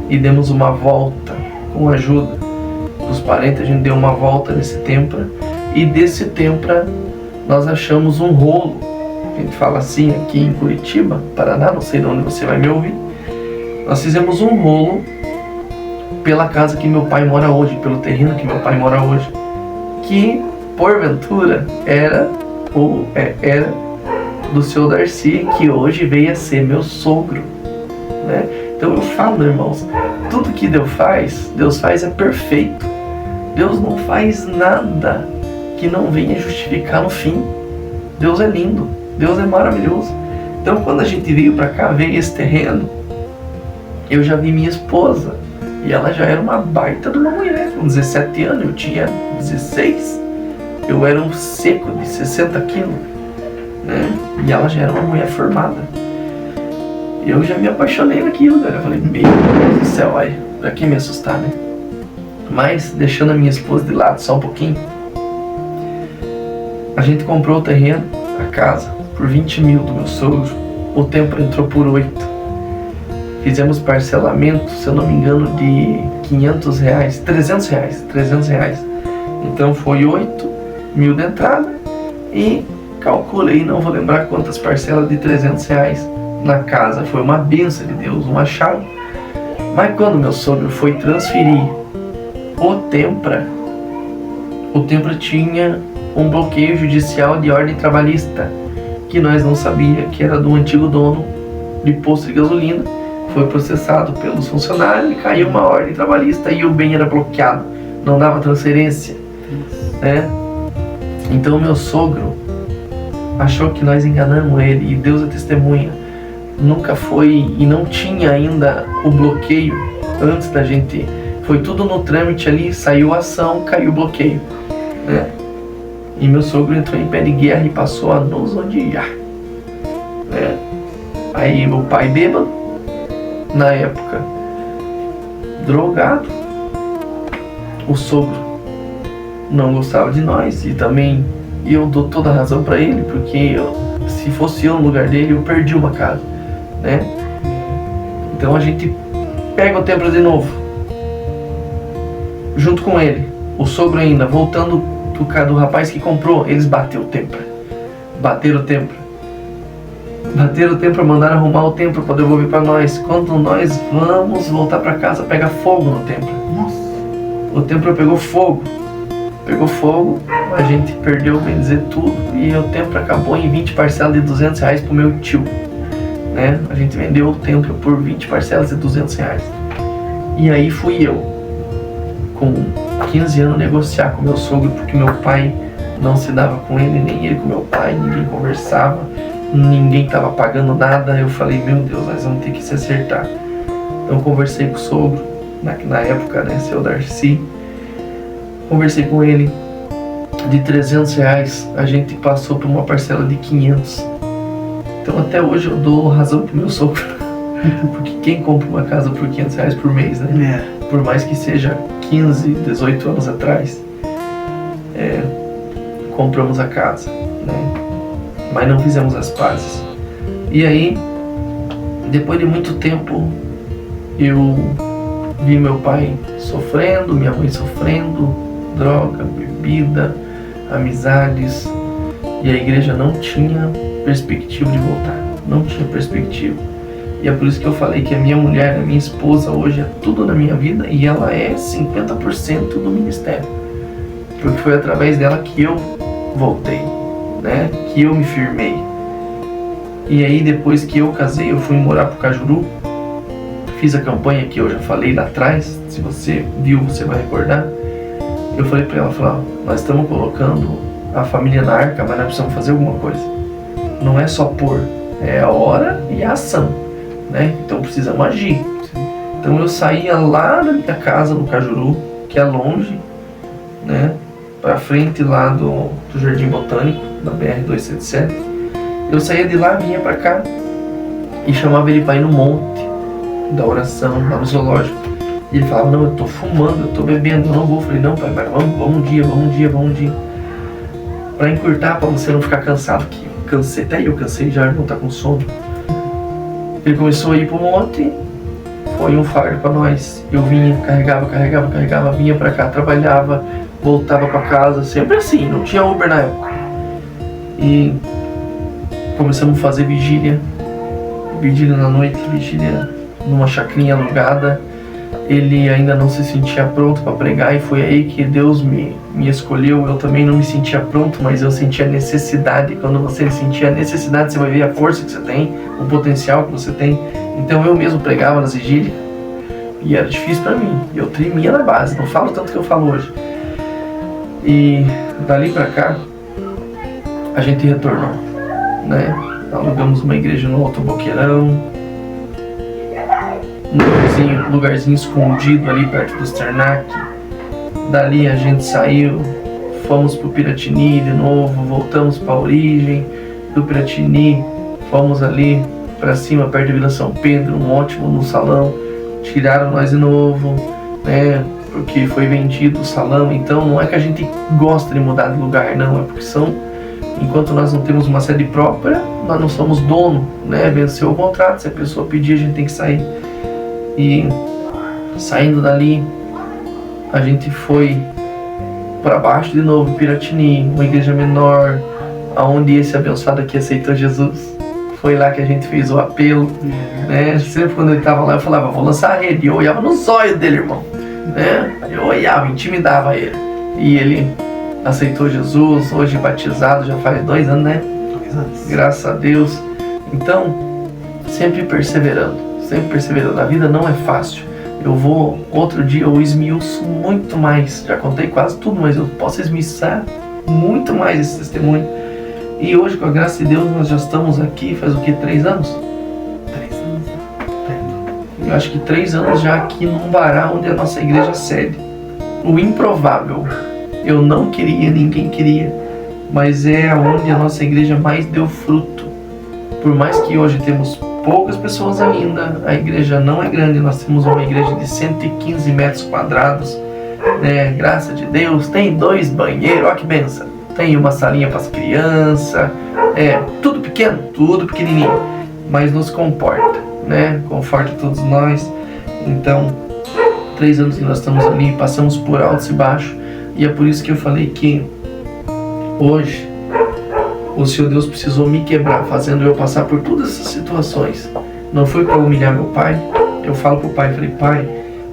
B: e demos uma volta com a ajuda dos parentes. A gente deu uma volta nesse Tempra e desse Tempra nós achamos um rolo. A gente fala assim aqui em Curitiba, Paraná, não sei de onde você vai me ouvir. Nós fizemos um rolo pela casa que meu pai mora hoje, pelo terreno que meu pai mora hoje, que porventura era do seu Darcy, que hoje veio a ser meu sogro, né? Então eu falo, irmãos, tudo que Deus faz é perfeito. Deus não faz nada que não venha justificar no fim. Deus é lindo, Deus é maravilhoso. Então quando a gente veio pra cá, veio esse terreno, eu já vi minha esposa. E ela já era uma baita de uma mulher, com 17 anos, eu tinha 16. Eu era um seco de 60 quilos. né? E ela já era uma mulher formada. Eu já me apaixonei naquilo, velho. Eu falei, meu Deus do céu, olha, pra que me assustar, né? Mas, deixando a minha esposa de lado só um pouquinho, a gente comprou o terreno, a casa, por 20 mil do meu sogro. O tempo entrou por 8. Fizemos parcelamento, se eu não me engano, de 500 reais, 300 reais. Então foi 8 mil de entrada e calculei, não vou lembrar quantas parcelas de 300 reais na casa. Foi uma bênção de Deus, um achado. Mas quando meu sogro foi transferir o Tempra tinha um bloqueio judicial de ordem trabalhista, que nós não sabia que era do antigo dono de posto de gasolina. Foi processado pelos funcionários e caiu uma ordem trabalhista e o bem era bloqueado, não dava transferência, né? Então meu sogro achou que nós enganamos ele, e Deus é testemunha, nunca foi e não tinha ainda o bloqueio antes da gente. Foi tudo no trâmite ali, saiu a ação, caiu o bloqueio, né? E meu sogro entrou em pé de guerra e passou a nos odiar, né? Aí meu pai bêbado, na época drogado, o sogro não gostava de nós, e também eu dou toda a razão para ele, porque se fosse eu no lugar dele, eu perdi uma casa, né? Então a gente pega o Tempra de novo, junto com ele, o sogro ainda, voltando do rapaz que comprou, eles bateram o Tempra, mandaram arrumar o Tempra para devolver para nós. Quando nós vamos voltar para casa, pega fogo no Tempra.
A: Nossa.
B: O Tempra pegou fogo, a gente perdeu, bem dizer, tudo, e o Tempra acabou em 20 parcelas de 200 reais pro meu tio, né? A gente vendeu o Tempra por 20 parcelas de 200 reais. E aí fui eu, com 15 anos, negociar com meu sogro, porque meu pai não se dava com ele, nem ele com meu pai, ninguém conversava, ninguém estava pagando nada. Eu falei, meu Deus, nós vamos ter que se acertar. Então conversei com o sogro, na época, né, seu Darcy, conversei com ele, de 300 reais a gente passou por uma parcela de 500. Então até hoje eu dou razão pro meu sogro, porque quem compra uma casa por 500 reais por mês, né? Por mais que seja 15, 18 anos atrás, compramos a casa, né? Mas não fizemos as pazes. E aí, depois de muito tempo, eu vi meu pai sofrendo, minha mãe sofrendo, droga, bebida, amizades, e a igreja não tinha perspectiva de voltar, não tinha perspectiva. E é por isso que eu falei que a minha mulher, a minha esposa hoje é tudo na minha vida, e ela é 50% do ministério, porque foi através dela que eu voltei, né? Que eu me firmei. E aí depois que eu casei, eu fui morar pro Cajuru, fiz a campanha que eu já falei lá atrás, se você viu, você vai recordar. Eu falei pra ela, nós estamos colocando a família na arca, mas nós precisamos fazer alguma coisa. Não é só pôr, é a hora e a ação, né? Então precisamos agir. Então eu saía lá da minha casa no Cajuru, que é longe, né? Pra frente lá do Jardim Botânico, da BR-277. Eu saía de lá, vinha pra cá e chamava ele pra ir no monte da oração, lá no zoológico. E ele falava, não, eu tô fumando, eu tô bebendo, eu não vou. Eu falei, não, pai, mas vamos um dia. Pra encurtar, pra você não ficar cansado, que eu cansei, até eu cansei já, não tá com sono. Ele começou a ir pro monte, foi um fardo pra nós. Eu vinha, carregava, vinha pra cá, trabalhava, voltava pra casa, sempre assim, não tinha Uber na época. E começamos a fazer vigília na noite, vigília numa chacrinha alugada. Ele ainda não se sentia pronto para pregar, e foi aí que Deus me escolheu. Eu também não me sentia pronto, mas eu sentia necessidade. Quando você sentia a necessidade, você vai ver a força que você tem, o potencial que você tem. Então eu mesmo pregava nas vigílias, e era difícil para mim, eu tremia na base, não falo tanto que eu falo hoje. E dali para cá a gente retornou, né? Alugamos uma igreja no Alto Boqueirão, um lugarzinho escondido ali perto do Sternac. Dali a gente saiu, fomos pro Piratini de novo, voltamos pra origem, do Piratini, fomos ali pra cima, perto da Vila São Pedro, um ótimo no salão, tiraram nós de novo, né? Porque foi vendido o salão. Então não é que a gente gosta de mudar de lugar, não, é porque enquanto nós não temos uma sede própria, nós não somos dono, né? Venceu o contrato, se a pessoa pedir, a gente tem que sair. E saindo dali, a gente foi para baixo de novo, Piratini, uma igreja menor, aonde esse abençoado aqui aceitou Jesus. Foi lá que a gente fez o apelo, né? Sempre quando ele estava lá, eu falava, vou lançar a rede. E eu olhava no zóio dele, irmão, né? Eu olhava, intimidava ele. E ele aceitou Jesus, hoje batizado, já faz 2 anos, né?
A: 2 anos.
B: Graças a Deus. Então, sempre perseverando. A vida não é fácil. Outro dia eu esmiuço muito mais. Já contei quase tudo, mas eu posso esmiuçar muito mais esse testemunho. E hoje, com a graça de Deus, nós já estamos aqui, faz o que, 3 anos?
A: 3 anos.
B: Eu acho que 3 anos já aqui no Umbará, onde a nossa igreja sede. O improvável. Eu não queria, ninguém queria. Mas é onde a nossa igreja mais deu fruto. Por mais que hoje temos poucas pessoas ainda, a igreja não é grande, nós temos uma igreja de 115 metros quadrados, né? Graças a Deus, tem 2 banheiros, olha que benção. Tem uma salinha para as crianças, tudo pequeno, tudo pequenininho, mas nos comporta, né? Conforta todos nós. Então, 3 anos que nós estamos ali, passamos por altos e baixos, e é por isso que eu falei que hoje o Senhor Deus precisou me quebrar, fazendo eu passar por todas essas situações. Não foi para humilhar meu pai. Eu falo pro pai, falei, pai,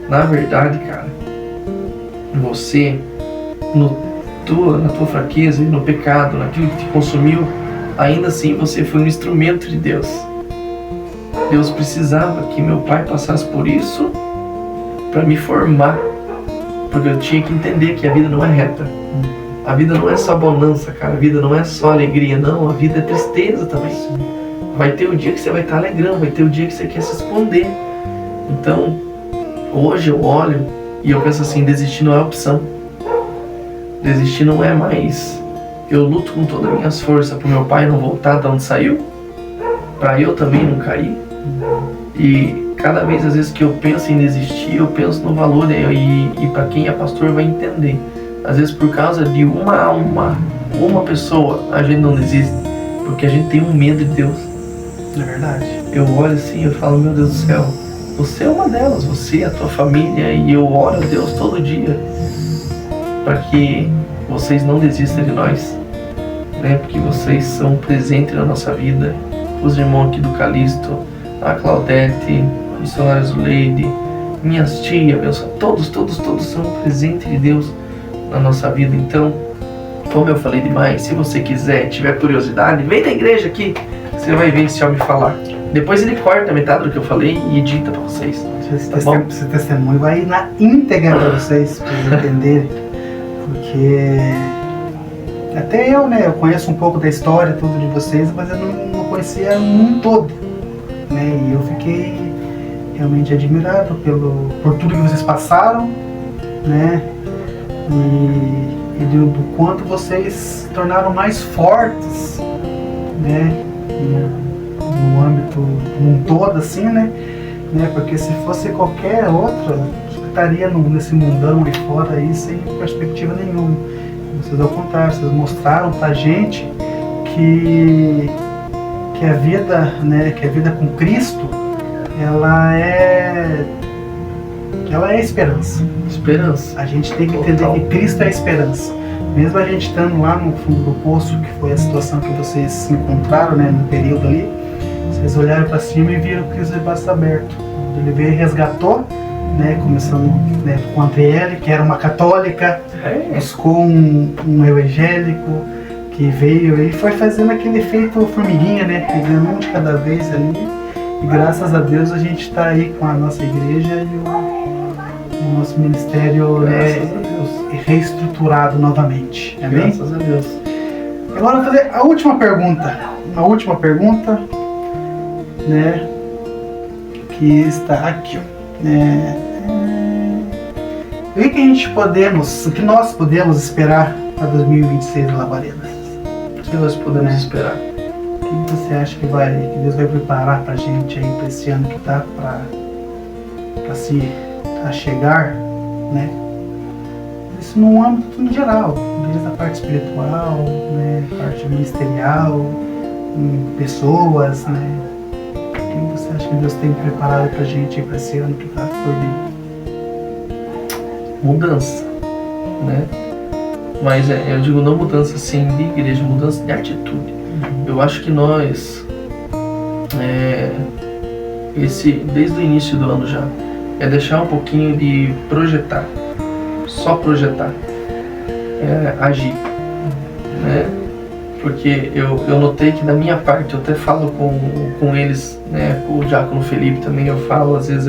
B: na verdade, cara, você, na tua fraqueza e no pecado, naquilo que te consumiu, ainda assim você foi um instrumento de Deus. Deus precisava que meu pai passasse por isso para me formar, porque eu tinha que entender que a vida não é reta. A vida não é só bonança, cara. A vida não é só alegria, não. A vida é tristeza também. Vai ter o dia que você vai estar alegrando, vai ter o dia que você quer se esconder. Então, hoje eu olho e eu penso assim, desistir não é opção. Desistir não é mais. Eu luto com todas as minhas forças para o meu pai não voltar de onde saiu, para eu também não cair. E cada vez, às vezes, que eu penso em desistir, eu penso no valor, e para quem é pastor vai entender. Às vezes por causa de uma alma, uma pessoa, a gente não desiste, porque a gente tem um medo de Deus.
A: É verdade.
B: Eu olho assim, eu falo, meu Deus do céu, você é uma delas, você, a tua família, e eu oro a Deus todo dia para que vocês não desistam de nós, né? Porque vocês são um presente na nossa vida. Os irmãos aqui do Calixto, a Claudete, missionária Zuleide, minhas tias, todos são um presente de Deus na nossa vida. Então, como eu falei demais, se você quiser, tiver curiosidade, vem na igreja aqui, você vai ver esse homem falar. Depois ele corta metade do que eu falei e edita pra vocês.
A: Esse testemunho vai ir na íntegra pra vocês, pra vocês entenderem. Porque até eu, né, eu conheço um pouco da história tudo de vocês, mas eu não conhecia um todo, né? E eu fiquei realmente admirado por tudo que vocês passaram, né? E do quanto vocês se tornaram mais fortes, né, no âmbito um todo, assim, né? Porque se fosse qualquer outro, estaria nesse mundão aí fora aí sem perspectiva nenhuma. Vocês, ao contrário, vocês mostraram pra gente que a vida, né, que a vida com Cristo, ela é esperança.
B: Esperança.
A: A gente tem que entender que Cristo é a esperança. Mesmo a gente estando lá no fundo do poço, que foi a situação que vocês se encontraram, né, no período ali, vocês olharam para cima e viram que Cristo de braço aberto. Ele veio e resgatou, né, começando, né, com a Adriele, que era uma católica, buscou um evangélico que veio e foi fazendo aquele efeito formiguinha, né, pegando um de cada vez ali. E graças a Deus a gente está aí com a nossa igreja e o nosso ministério reestruturado novamente. Amém?
B: Graças a Deus.
A: Agora eu vou fazer a última pergunta. Uma última pergunta, né? Que está aqui. O que nós podemos esperar para 2026 em Labaredas?
B: O que nós podemos esperar?
A: O que você acha que Deus vai preparar pra gente aí pra esse ano que tá a chegar, né? Isso num âmbito em geral, desde a parte espiritual, né? Parte ministerial, em pessoas, né? O que você acha que Deus tem preparado pra gente aí pra esse ano que tá por vir?
B: Mudança, né? Mas eu digo não mudança assim de igreja, mudança de atitude. Eu acho que nós, desde o início do ano já, é deixar um pouquinho de projetar, só projetar, agir, né? Porque eu notei que da minha parte, eu até falo com eles, né? O Diácono Felipe também eu falo, às vezes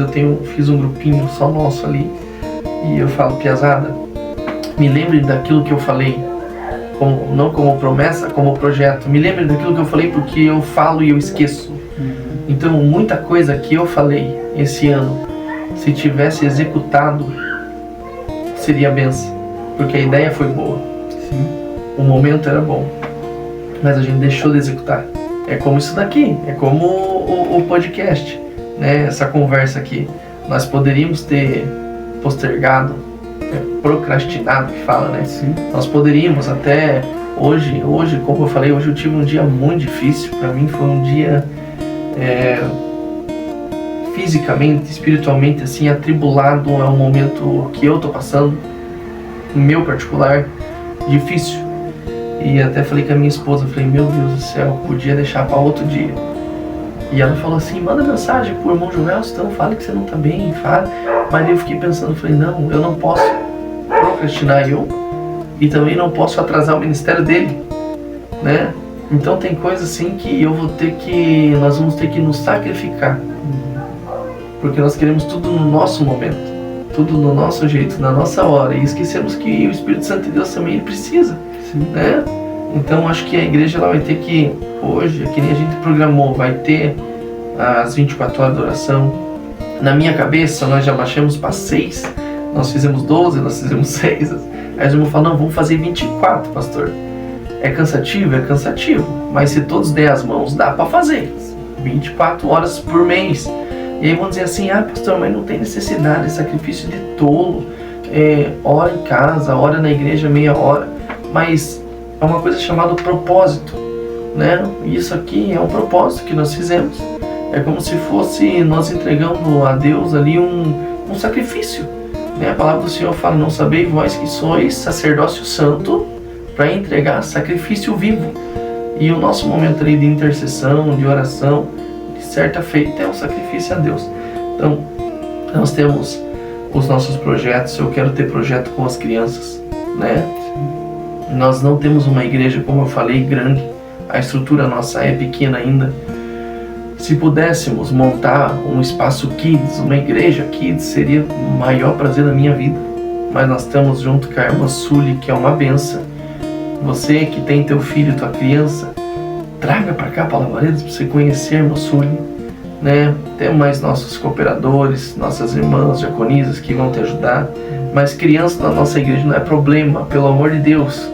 B: fiz um grupinho só nosso ali, e eu falo, piazada, me lembre daquilo que eu falei, não como promessa, como projeto. Me lembre daquilo que eu falei porque eu falo e eu esqueço. Então, muita coisa que eu falei esse ano, se tivesse executado, seria benção. Porque a ideia foi boa.
A: Sim.
B: O momento era bom. Mas a gente deixou de executar. É como isso daqui. É como o podcast, né? Essa conversa aqui. Nós poderíamos ter postergado, procrastinado, que fala, né?
A: Sim.
B: Nós poderíamos até hoje, como eu falei, hoje eu tive um dia muito difícil. Para mim foi um dia fisicamente, espiritualmente, assim, atribulado. É um momento que eu tô passando, no meu particular, difícil. E até falei com a minha esposa, falei, meu Deus do céu, podia deixar para outro dia. E ela falou assim, manda mensagem pro irmão Joelson, então fala que você não tá bem, fala. Mas eu fiquei pensando, falei, não, eu não posso procrastinar e também não posso atrasar o ministério dele, né? Então tem coisa assim que nós vamos ter que nos sacrificar, porque nós queremos tudo no nosso momento, tudo no nosso jeito, na nossa hora, e esquecemos que o Espírito Santo de Deus também precisa, né? Então acho que a igreja ela vai ter que, hoje, que nem a gente programou, vai ter as 24 horas de oração. Na minha cabeça nós já baixamos para 6, nós fizemos 12, nós fizemos 6. Aí os irmãos falam, não, vamos fazer 24, pastor. É cansativo? É cansativo. Mas se todos der as mãos, dá para fazer. 24 horas por mês. E aí vão dizer assim, pastor, mas não tem necessidade, é sacrifício de tolo. Ora em casa, ora na igreja meia hora. Mas é uma coisa chamada propósito, né? E isso aqui é um propósito que nós fizemos. É como se fosse nós entregando a Deus ali um sacrifício, né? A palavra do Senhor fala, não sabeis vós que sois sacerdócio santo para entregar sacrifício vivo. E o nosso momento ali de intercessão, de oração, de certa feita, é um sacrifício a Deus. Então, nós temos os nossos projetos. Eu quero ter projeto com as crianças, né? Nós não temos uma igreja, como eu falei, grande. A estrutura nossa é pequena ainda. Se pudéssemos montar um espaço kids, uma igreja kids, seria o maior prazer da minha vida. Mas nós estamos junto com a irmã Sully, que é uma benção. Você que tem teu filho, tua criança, traga para cá, para Lavaredas, para você conhecer a irmã Sully, né? Tem mais nossos cooperadores, nossas irmãs diaconisas que vão te ajudar. Mas criança na nossa igreja não é problema, pelo amor de Deus.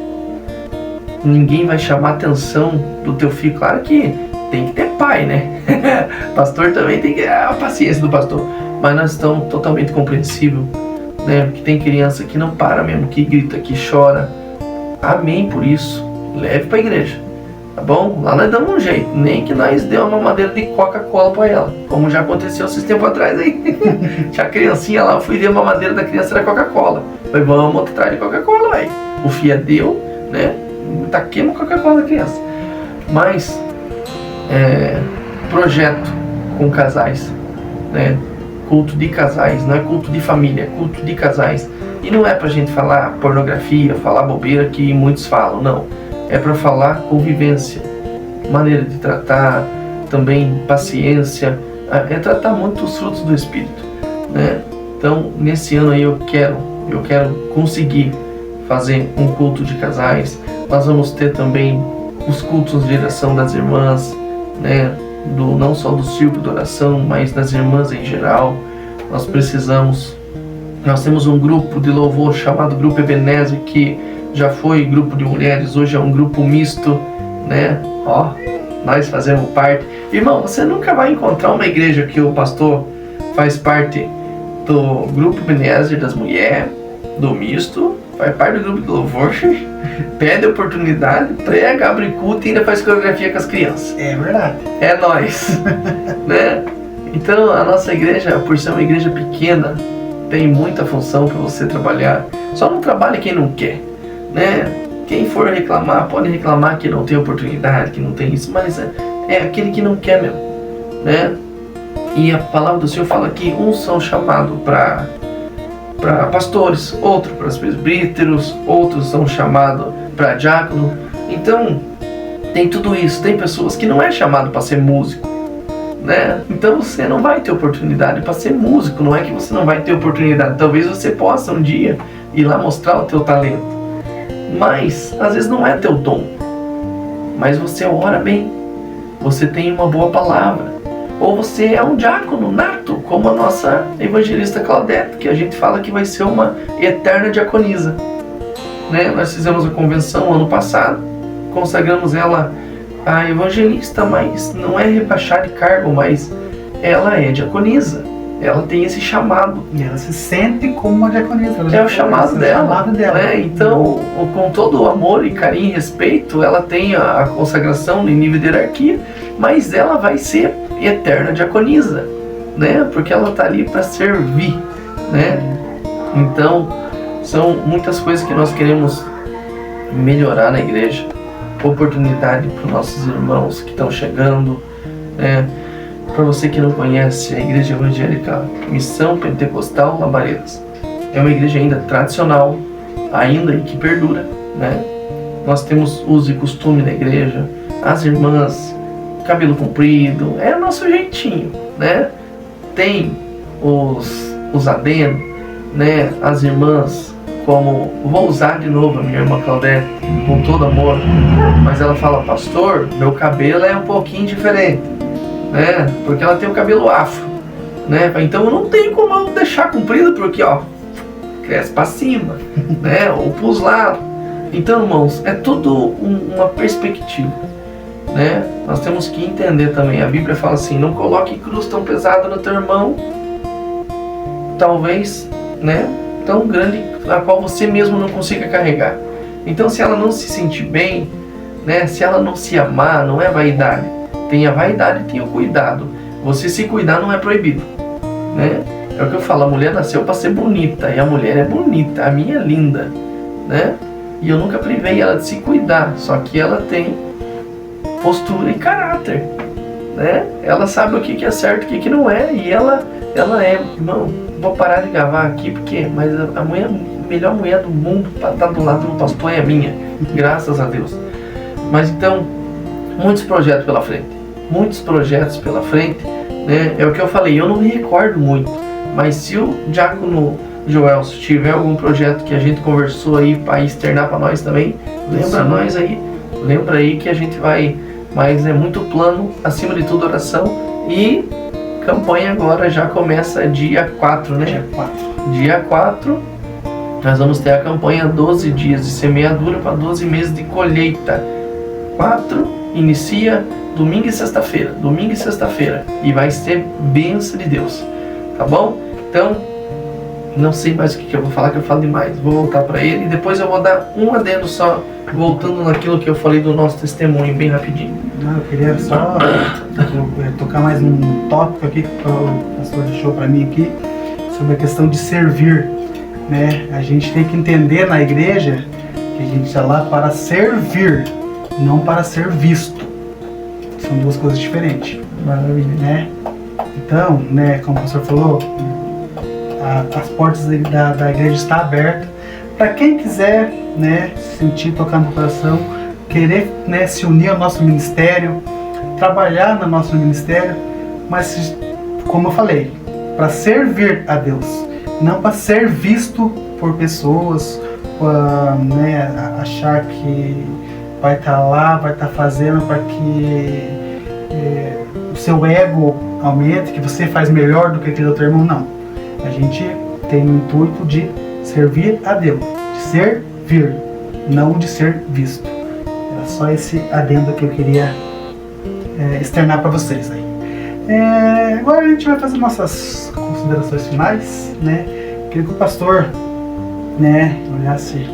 B: Ninguém vai chamar a atenção do teu filho. Claro que tem que ter pai, né? Pastor também tem que ter a paciência do pastor. Mas nós estamos totalmente compreensível, né? Porque tem criança que não para mesmo, que grita, que chora. Amém por isso. Leve pra igreja, tá bom? Lá nós damos um jeito. Nem que nós demos uma mamadeira de Coca-Cola pra ela, como já aconteceu esses tempos atrás aí. Tinha a criancinha lá, eu fui ver a mamadeira da criança, era Coca-Cola. Falei, vamos atrás de Coca-Cola, aí. O FIA deu, né? Taquemos Coca-Cola da criança. Mas projeto com casais, né? Culto de casais, não é culto de família, é culto de casais. E não é pra gente falar pornografia, falar bobeira que muitos falam, não. É pra falar convivência, maneira de tratar, também paciência, é tratar muito os frutos do Espírito, né? Então, nesse ano aí eu quero conseguir fazer um culto de casais. Nós vamos ter também os cultos de oração das irmãs, né? Não só do círculo de oração, mas das irmãs em geral. Nós temos um grupo de louvor chamado Grupo Ebenezer, que já foi grupo de mulheres, hoje é um grupo misto, né? nós fazemos parte. Irmão, você nunca vai encontrar uma igreja que o pastor faz parte do grupo Benézer das mulheres, do misto, faz parte do grupo do louvor, pede oportunidade, prega, abre culto e ainda faz coreografia com as crianças.
A: É verdade.
B: É nós, né? Então a nossa igreja, por ser uma igreja pequena, tem muita função para você trabalhar. Só não trabalhe quem não quer, né? Quem for reclamar, pode reclamar que não tem oportunidade, que não tem isso, mas é aquele que não quer mesmo, né? E a palavra do Senhor fala que uns são chamados para pastores, outros para presbíteros, outros são chamados para diácono. Então, tem tudo isso. Tem pessoas que não é chamado para ser músico, né? Então você não vai ter oportunidade para ser músico. Não é que você não vai ter oportunidade. Talvez você possa um dia ir lá mostrar o teu talento. Mas, às vezes não é teu dom. Mas você ora bem. Você tem uma boa palavra. Ou você é um diácono nato, como a nossa evangelista Claudete, que a gente fala que vai ser uma eterna diaconisa, né? Nós fizemos a convenção ano passado, consagramos ela a evangelista, mas não é rebaixar de cargo, mas ela é diaconisa. Ela tem esse chamado.
A: E ela se sente como uma diaconisa.
B: É o chamado dela. Né? Então, com todo o amor e carinho e respeito, ela tem a consagração em nível de hierarquia, mas ela vai ser eterna diaconisa, né? Porque ela está ali para servir, né? Então, são muitas coisas que nós queremos melhorar na igreja. Oportunidade para os nossos irmãos que estão chegando, né? Para você que não conhece a Igreja Evangélica Missão Pentecostal Labaredas, é uma igreja ainda tradicional, ainda e que perdura, né? Nós temos uso e costume na igreja, as irmãs, cabelo comprido, é o nosso jeitinho, né? Tem os adenos, né? As irmãs, como, vou usar de novo a minha irmã Claudete, com todo amor, mas ela fala, pastor, meu cabelo é um pouquinho diferente, né? Porque ela tem o cabelo afro, né? Então eu não tenho como eu deixar comprido, porque ó, cresce para cima, né? Ou pros lados. Então, irmãos, é tudo uma perspectiva, né? Nós temos que entender também, a Bíblia fala assim, não coloque cruz tão pesada no teu irmão, talvez, né, tão grande, a qual você mesmo não consiga carregar. Então, se ela não se sentir bem, né, se ela não se amar, não é vaidade. Tem a vaidade e tem o cuidado. Você se cuidar não é proibido, né? É o que eu falo, a mulher nasceu para ser bonita, e a mulher é bonita, a minha é linda, né? E eu nunca privei ela de se cuidar, só que ela tem postura e caráter, né? Ela sabe o que é certo e o que não é, e ela é, irmão, vou parar de gravar aqui, porque, mas a melhor mulher do mundo para estar do lado do pastor é a minha, graças a Deus. Mas então, muitos projetos pela frente, né? É o que eu falei, eu não me recordo muito, mas se o diácono Joelson tiver algum projeto que a gente conversou aí para externar para nós também, lembra nós aí, lembra aí que a gente vai, mas é muito plano, acima de tudo oração, e campanha agora já começa dia 4, né? Dia 4, nós vamos ter a campanha 12 dias de semeadura para 12 meses de colheita. 4 inicia domingo e sexta-feira, e vai ser bênção de Deus, tá bom? Então, não sei mais o que eu vou falar, que eu falo demais. Vou voltar para ele e depois eu vou dar um adendo só, voltando naquilo que eu falei do nosso testemunho, bem rapidinho.
A: Não, eu queria só tocar mais um tópico aqui que o pastor deixou para mim aqui, sobre a questão de servir, né? A gente tem que entender na igreja que a gente está lá para servir, não para ser visto. São duas coisas diferentes.
B: Maravilha,
A: né? Então, né, como o pastor falou, as portas da igreja estão abertas para quem quiser, né, sentir, tocar no coração, querer, né, se unir ao nosso ministério, trabalhar no nosso ministério, mas, como eu falei, para servir a Deus, não para ser visto por pessoas, para, né, achar que vai estar lá, vai estar fazendo para que o seu ego aumente, que você faz melhor do que aquele outro irmão. Não. A gente tem o intuito de servir a Deus, de servir, não de ser visto. Era só esse adendo que eu queria externar para vocês aí. Agora a gente vai fazer nossas considerações finais, né? Queria que o pastor, né, olhasse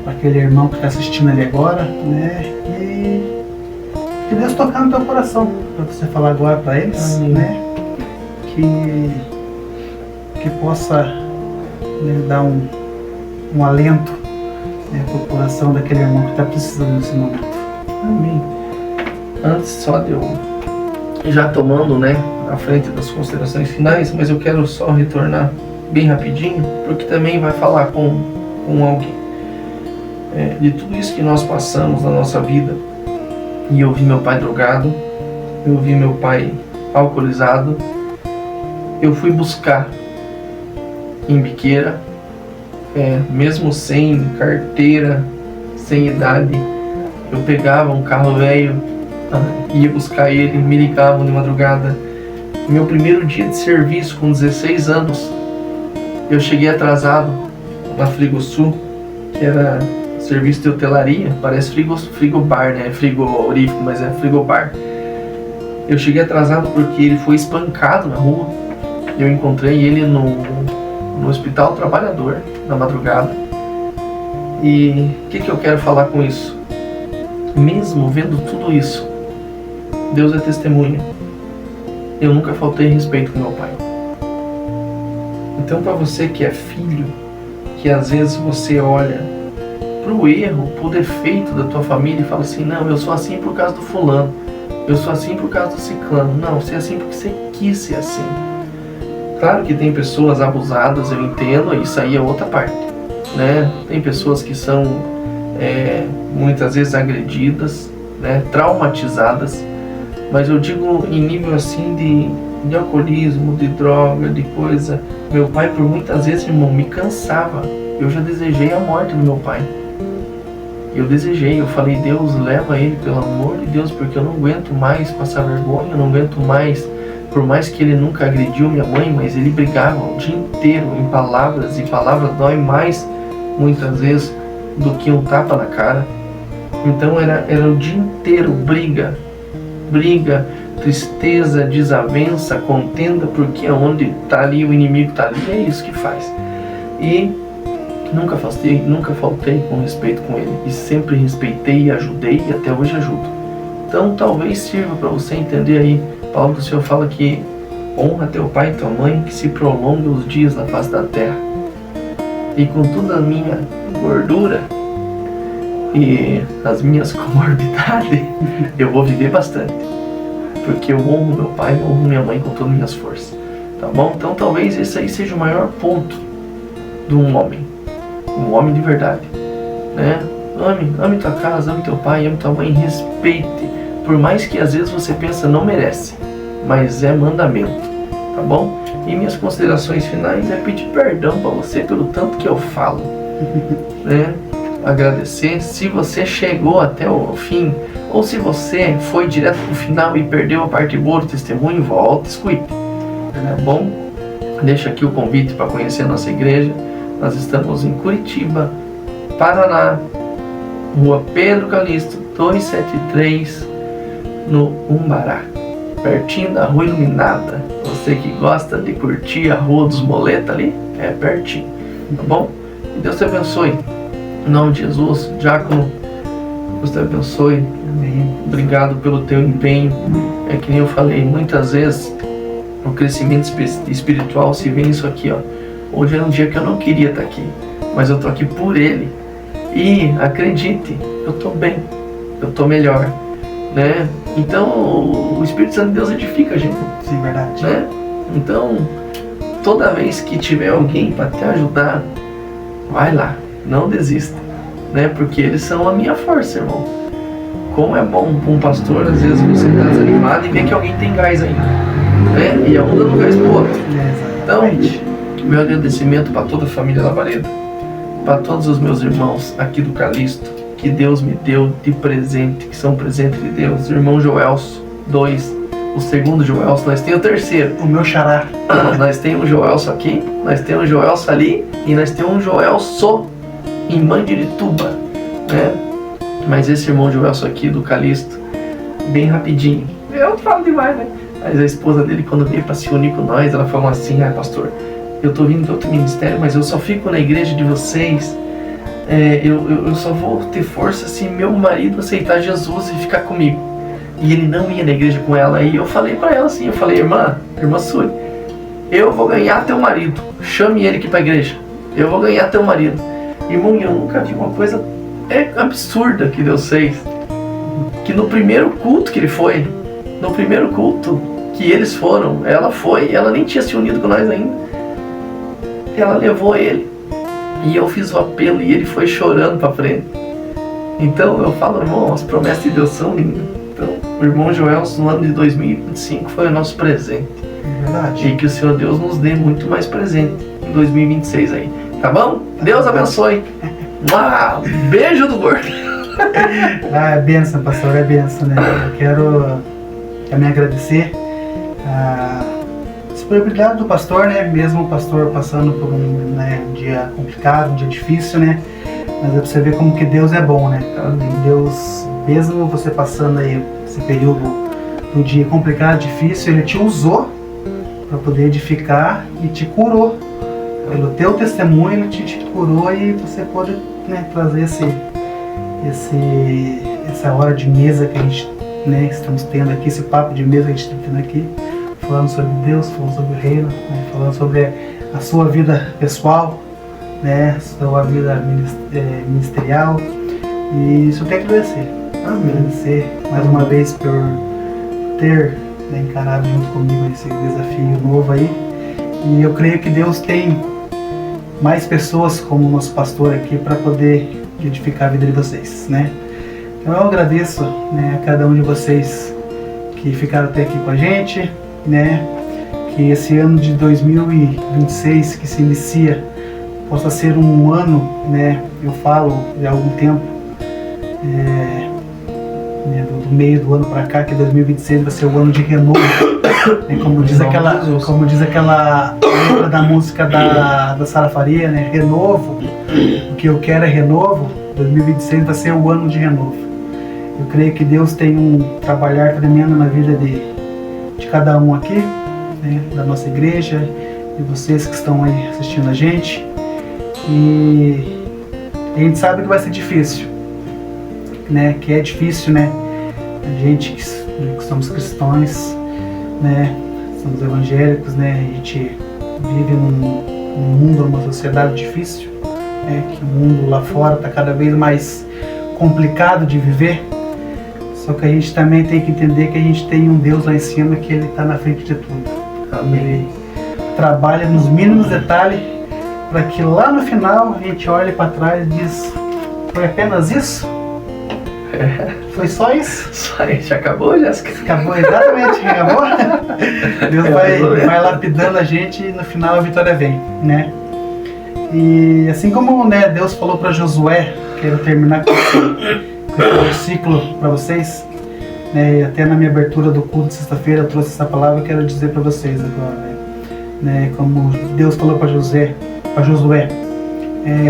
A: para aquele irmão que está assistindo ali agora, né? E que Deus tocar no teu coração para você falar agora para eles,
B: Amém.
A: né? Que possa, né, dar um alento, né, para o coração daquele irmão que está precisando nesse momento.
B: Amém. Antes só de eu já tomando, né, à frente das considerações finais, mas eu quero só retornar bem rapidinho, porque também vai falar com alguém de tudo isso que nós passamos na nossa vida. E eu vi meu pai drogado, eu vi meu pai alcoolizado, eu fui buscar em Biqueira, mesmo sem carteira, sem idade, eu pegava um carro velho, ia buscar ele, me ligavam de madrugada. Meu primeiro dia de serviço com 16 anos, eu cheguei atrasado na Frigosul, que era serviço de hotelaria, parece frigobar, né? Frigorífico, mas é frigobar. Eu cheguei atrasado porque ele foi espancado na rua. Eu encontrei ele no Hospital Trabalhador, na madrugada. E o que eu quero falar com isso? Mesmo vendo tudo isso, Deus é testemunha. Eu nunca faltei respeito com meu pai. Então, para você que é filho, que às vezes você olha pro erro, pro defeito da tua família e fala assim: não, eu sou assim por causa do fulano, eu sou assim por causa do ciclano. Não, você é assim porque você quis ser assim. Claro que tem pessoas abusadas, eu entendo, isso aí é outra parte, né? Tem pessoas que são muitas vezes agredidas, né? Traumatizadas, mas eu digo em nível assim de alcoolismo, de droga, de coisa. Meu pai, por muitas vezes, irmão, me cansava. Eu já desejei a morte do meu pai. Eu desejei, eu falei: Deus, leva ele, pelo amor de Deus, porque eu não aguento mais passar vergonha, eu não aguento mais. Por mais que ele nunca agrediu minha mãe, mas ele brigava o dia inteiro em palavras, e palavras dói mais, muitas vezes, do que um tapa na cara. Então era o dia inteiro briga, tristeza, desavença, contenda, porque onde está ali o inimigo está ali, é isso que faz. E nunca faltei com respeito com ele, e sempre respeitei e ajudei, e até hoje ajudo. Então talvez sirva para você entender aí, a palavra do Senhor fala que honra teu pai e tua mãe, que se prolongue os dias na face da terra. E com toda a minha gordura e as minhas comorbidades, eu vou viver bastante, porque eu honro meu pai, eu honro minha mãe com todas as minhas forças, tá bom? Então talvez esse aí seja o maior ponto de um homem de verdade, né? Ame tua casa, ame teu pai, ame tua mãe, respeite, por mais que às vezes você pensa não merece, mas é mandamento, tá bom? E minhas considerações finais é pedir perdão para você pelo tanto que eu falo, né? Agradecer se você chegou até o fim, ou se você foi direto pro final e perdeu a parte boa do testemunho, volta, escute, tá bom? Deixa aqui o convite para conhecer a nossa igreja. Nós estamos em Curitiba, Paraná, Rua Pedro Calixto 273, no Umbará, pertinho da Rua Iluminada. Você que gosta de curtir a Rua dos Moletas ali, é pertinho, tá bom? Que Deus te abençoe. Em nome de Jesus, Diácono, Deus te abençoe.
A: Amém.
B: Obrigado pelo teu empenho. É que nem eu falei, muitas vezes o crescimento espiritual se vê isso aqui, ó. Hoje era um dia que eu não queria estar aqui, mas eu tô aqui por Ele. E acredite, eu tô bem, eu tô melhor, né? Então o Espírito Santo de Deus edifica a gente.
A: Sim, verdade.
B: Né? Então, toda vez que tiver alguém para te ajudar, vai lá, não desista, né? Porque eles são a minha força, irmão. Como é bom para um pastor, às vezes você está desanimado e vê que alguém tem gás ainda, né? E a um dando gás pro outro. Então, meu agradecimento para toda a família Labareda, para todos os meus irmãos aqui do Calixto, que Deus me deu de presente, que são presente de Deus. O irmão Joelso, 2. O segundo Joelso, nós temos o terceiro.
A: O meu xará.
B: Nós temos um Joelso aqui, nós temos um Joelso ali, e nós temos um Joelso em Mandirituba, né? Mas esse irmão Joelso aqui do Calixto, bem rapidinho. Eu falo demais, né? Mas a esposa dele, quando veio para se unir com nós, ela falou assim: pastor, eu tô vindo de outro ministério, mas eu só fico na igreja de vocês. Eu só vou ter força se meu marido aceitar Jesus e ficar comigo. E ele não ia na igreja com ela. E eu falei pra ela assim, irmã Suri, eu vou ganhar teu marido, chame ele aqui pra igreja, eu vou ganhar teu marido. Irmão, eu nunca vi uma coisa absurda que Deus fez. Que no primeiro culto que ele foi, no primeiro culto que eles foram, ela nem tinha se unido com nós ainda, ela levou ele, e eu fiz o apelo e ele foi chorando pra frente. Então eu falo, irmão, as promessas de Deus são lindas. Então o irmão Joelson no ano de 2025 foi o nosso presente.
A: Verdade.
B: E que o Senhor Deus nos dê muito mais presente em 2026 aí, tá bom? Deus abençoe. Beijo do gordo.
A: É bênção, pastor, é bênção, né? Eu quero também agradecer a disponibilidade do pastor, né? Mesmo o pastor passando por um dia complicado, um dia difícil, né? Mas é pra você ver como que Deus é bom, né? Deus, mesmo você passando aí esse período do dia complicado, difícil, Ele te usou para poder edificar e te curou. Pelo teu testemunho, Ele te curou e você pode, né, trazer essa hora de mesa que a gente, né, estamos tendo aqui, esse papo de mesa que a gente está tendo aqui, falando sobre Deus, falando sobre o reino, né, falando sobre a sua vida pessoal, né, sua vida ministerial. E isso eu tenho que agradecer. Agradecer mais uma vez por ter, né, encarado junto comigo esse desafio novo aí. E eu creio que Deus tem mais pessoas como o nosso pastor aqui para poder edificar a vida de vocês, né? Então eu agradeço, né, a cada um de vocês que ficaram até aqui com a gente, né? Que esse ano de 2026 que se inicia possa ser um ano, né? Eu falo de algum tempo, do meio do ano para cá, que 2026 vai ser o ano de renovo, né? Como diz aquela letra da música da Sara Faria, né? Renovo, o que eu quero é renovo. 2026 vai ser o ano de renovo. Eu creio que Deus tem um trabalhar tremendo na vida de cada um aqui, né? Da nossa igreja, e vocês que estão aí assistindo a gente. E a gente sabe que vai ser difícil, né? Que é difícil, né? A gente que somos cristãos, né? Somos evangélicos, né? A gente vive num mundo, numa sociedade difícil, né? Que o mundo lá fora está cada vez mais complicado de viver. Só que a gente também tem que entender que a gente tem um Deus lá em cima, que Ele está na frente de tudo.
B: Amém.
A: Ele trabalha nos mínimos detalhes para que lá no final a gente olhe para trás e diz: foi apenas isso? Foi só isso?
B: Só isso, acabou, Jéssica?
A: Acabou, exatamente, acabou. Deus vai lapidando a gente e no final a vitória vem, né? E assim como, né, Deus falou para Josué, quero terminar com esse versículo para vocês, né? E até na minha abertura do culto de sexta-feira eu trouxe essa palavra, eu quero dizer para vocês agora, né? Como Deus falou para Josué,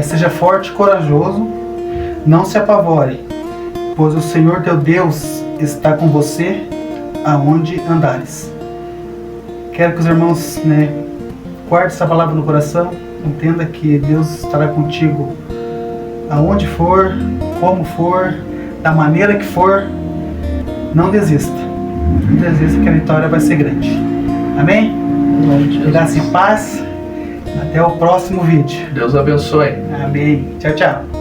A: seja forte e corajoso, não se apavore, pois o Senhor teu Deus está com você aonde andares. Quero que os irmãos, né, guardem essa palavra no coração, entenda que Deus estará contigo aonde for, como for, da maneira que for. Não desista. Não desista, que a vitória vai ser grande. Amém? Graça e paz. Até o próximo vídeo.
B: Deus abençoe.
A: Amém. Tchau, tchau.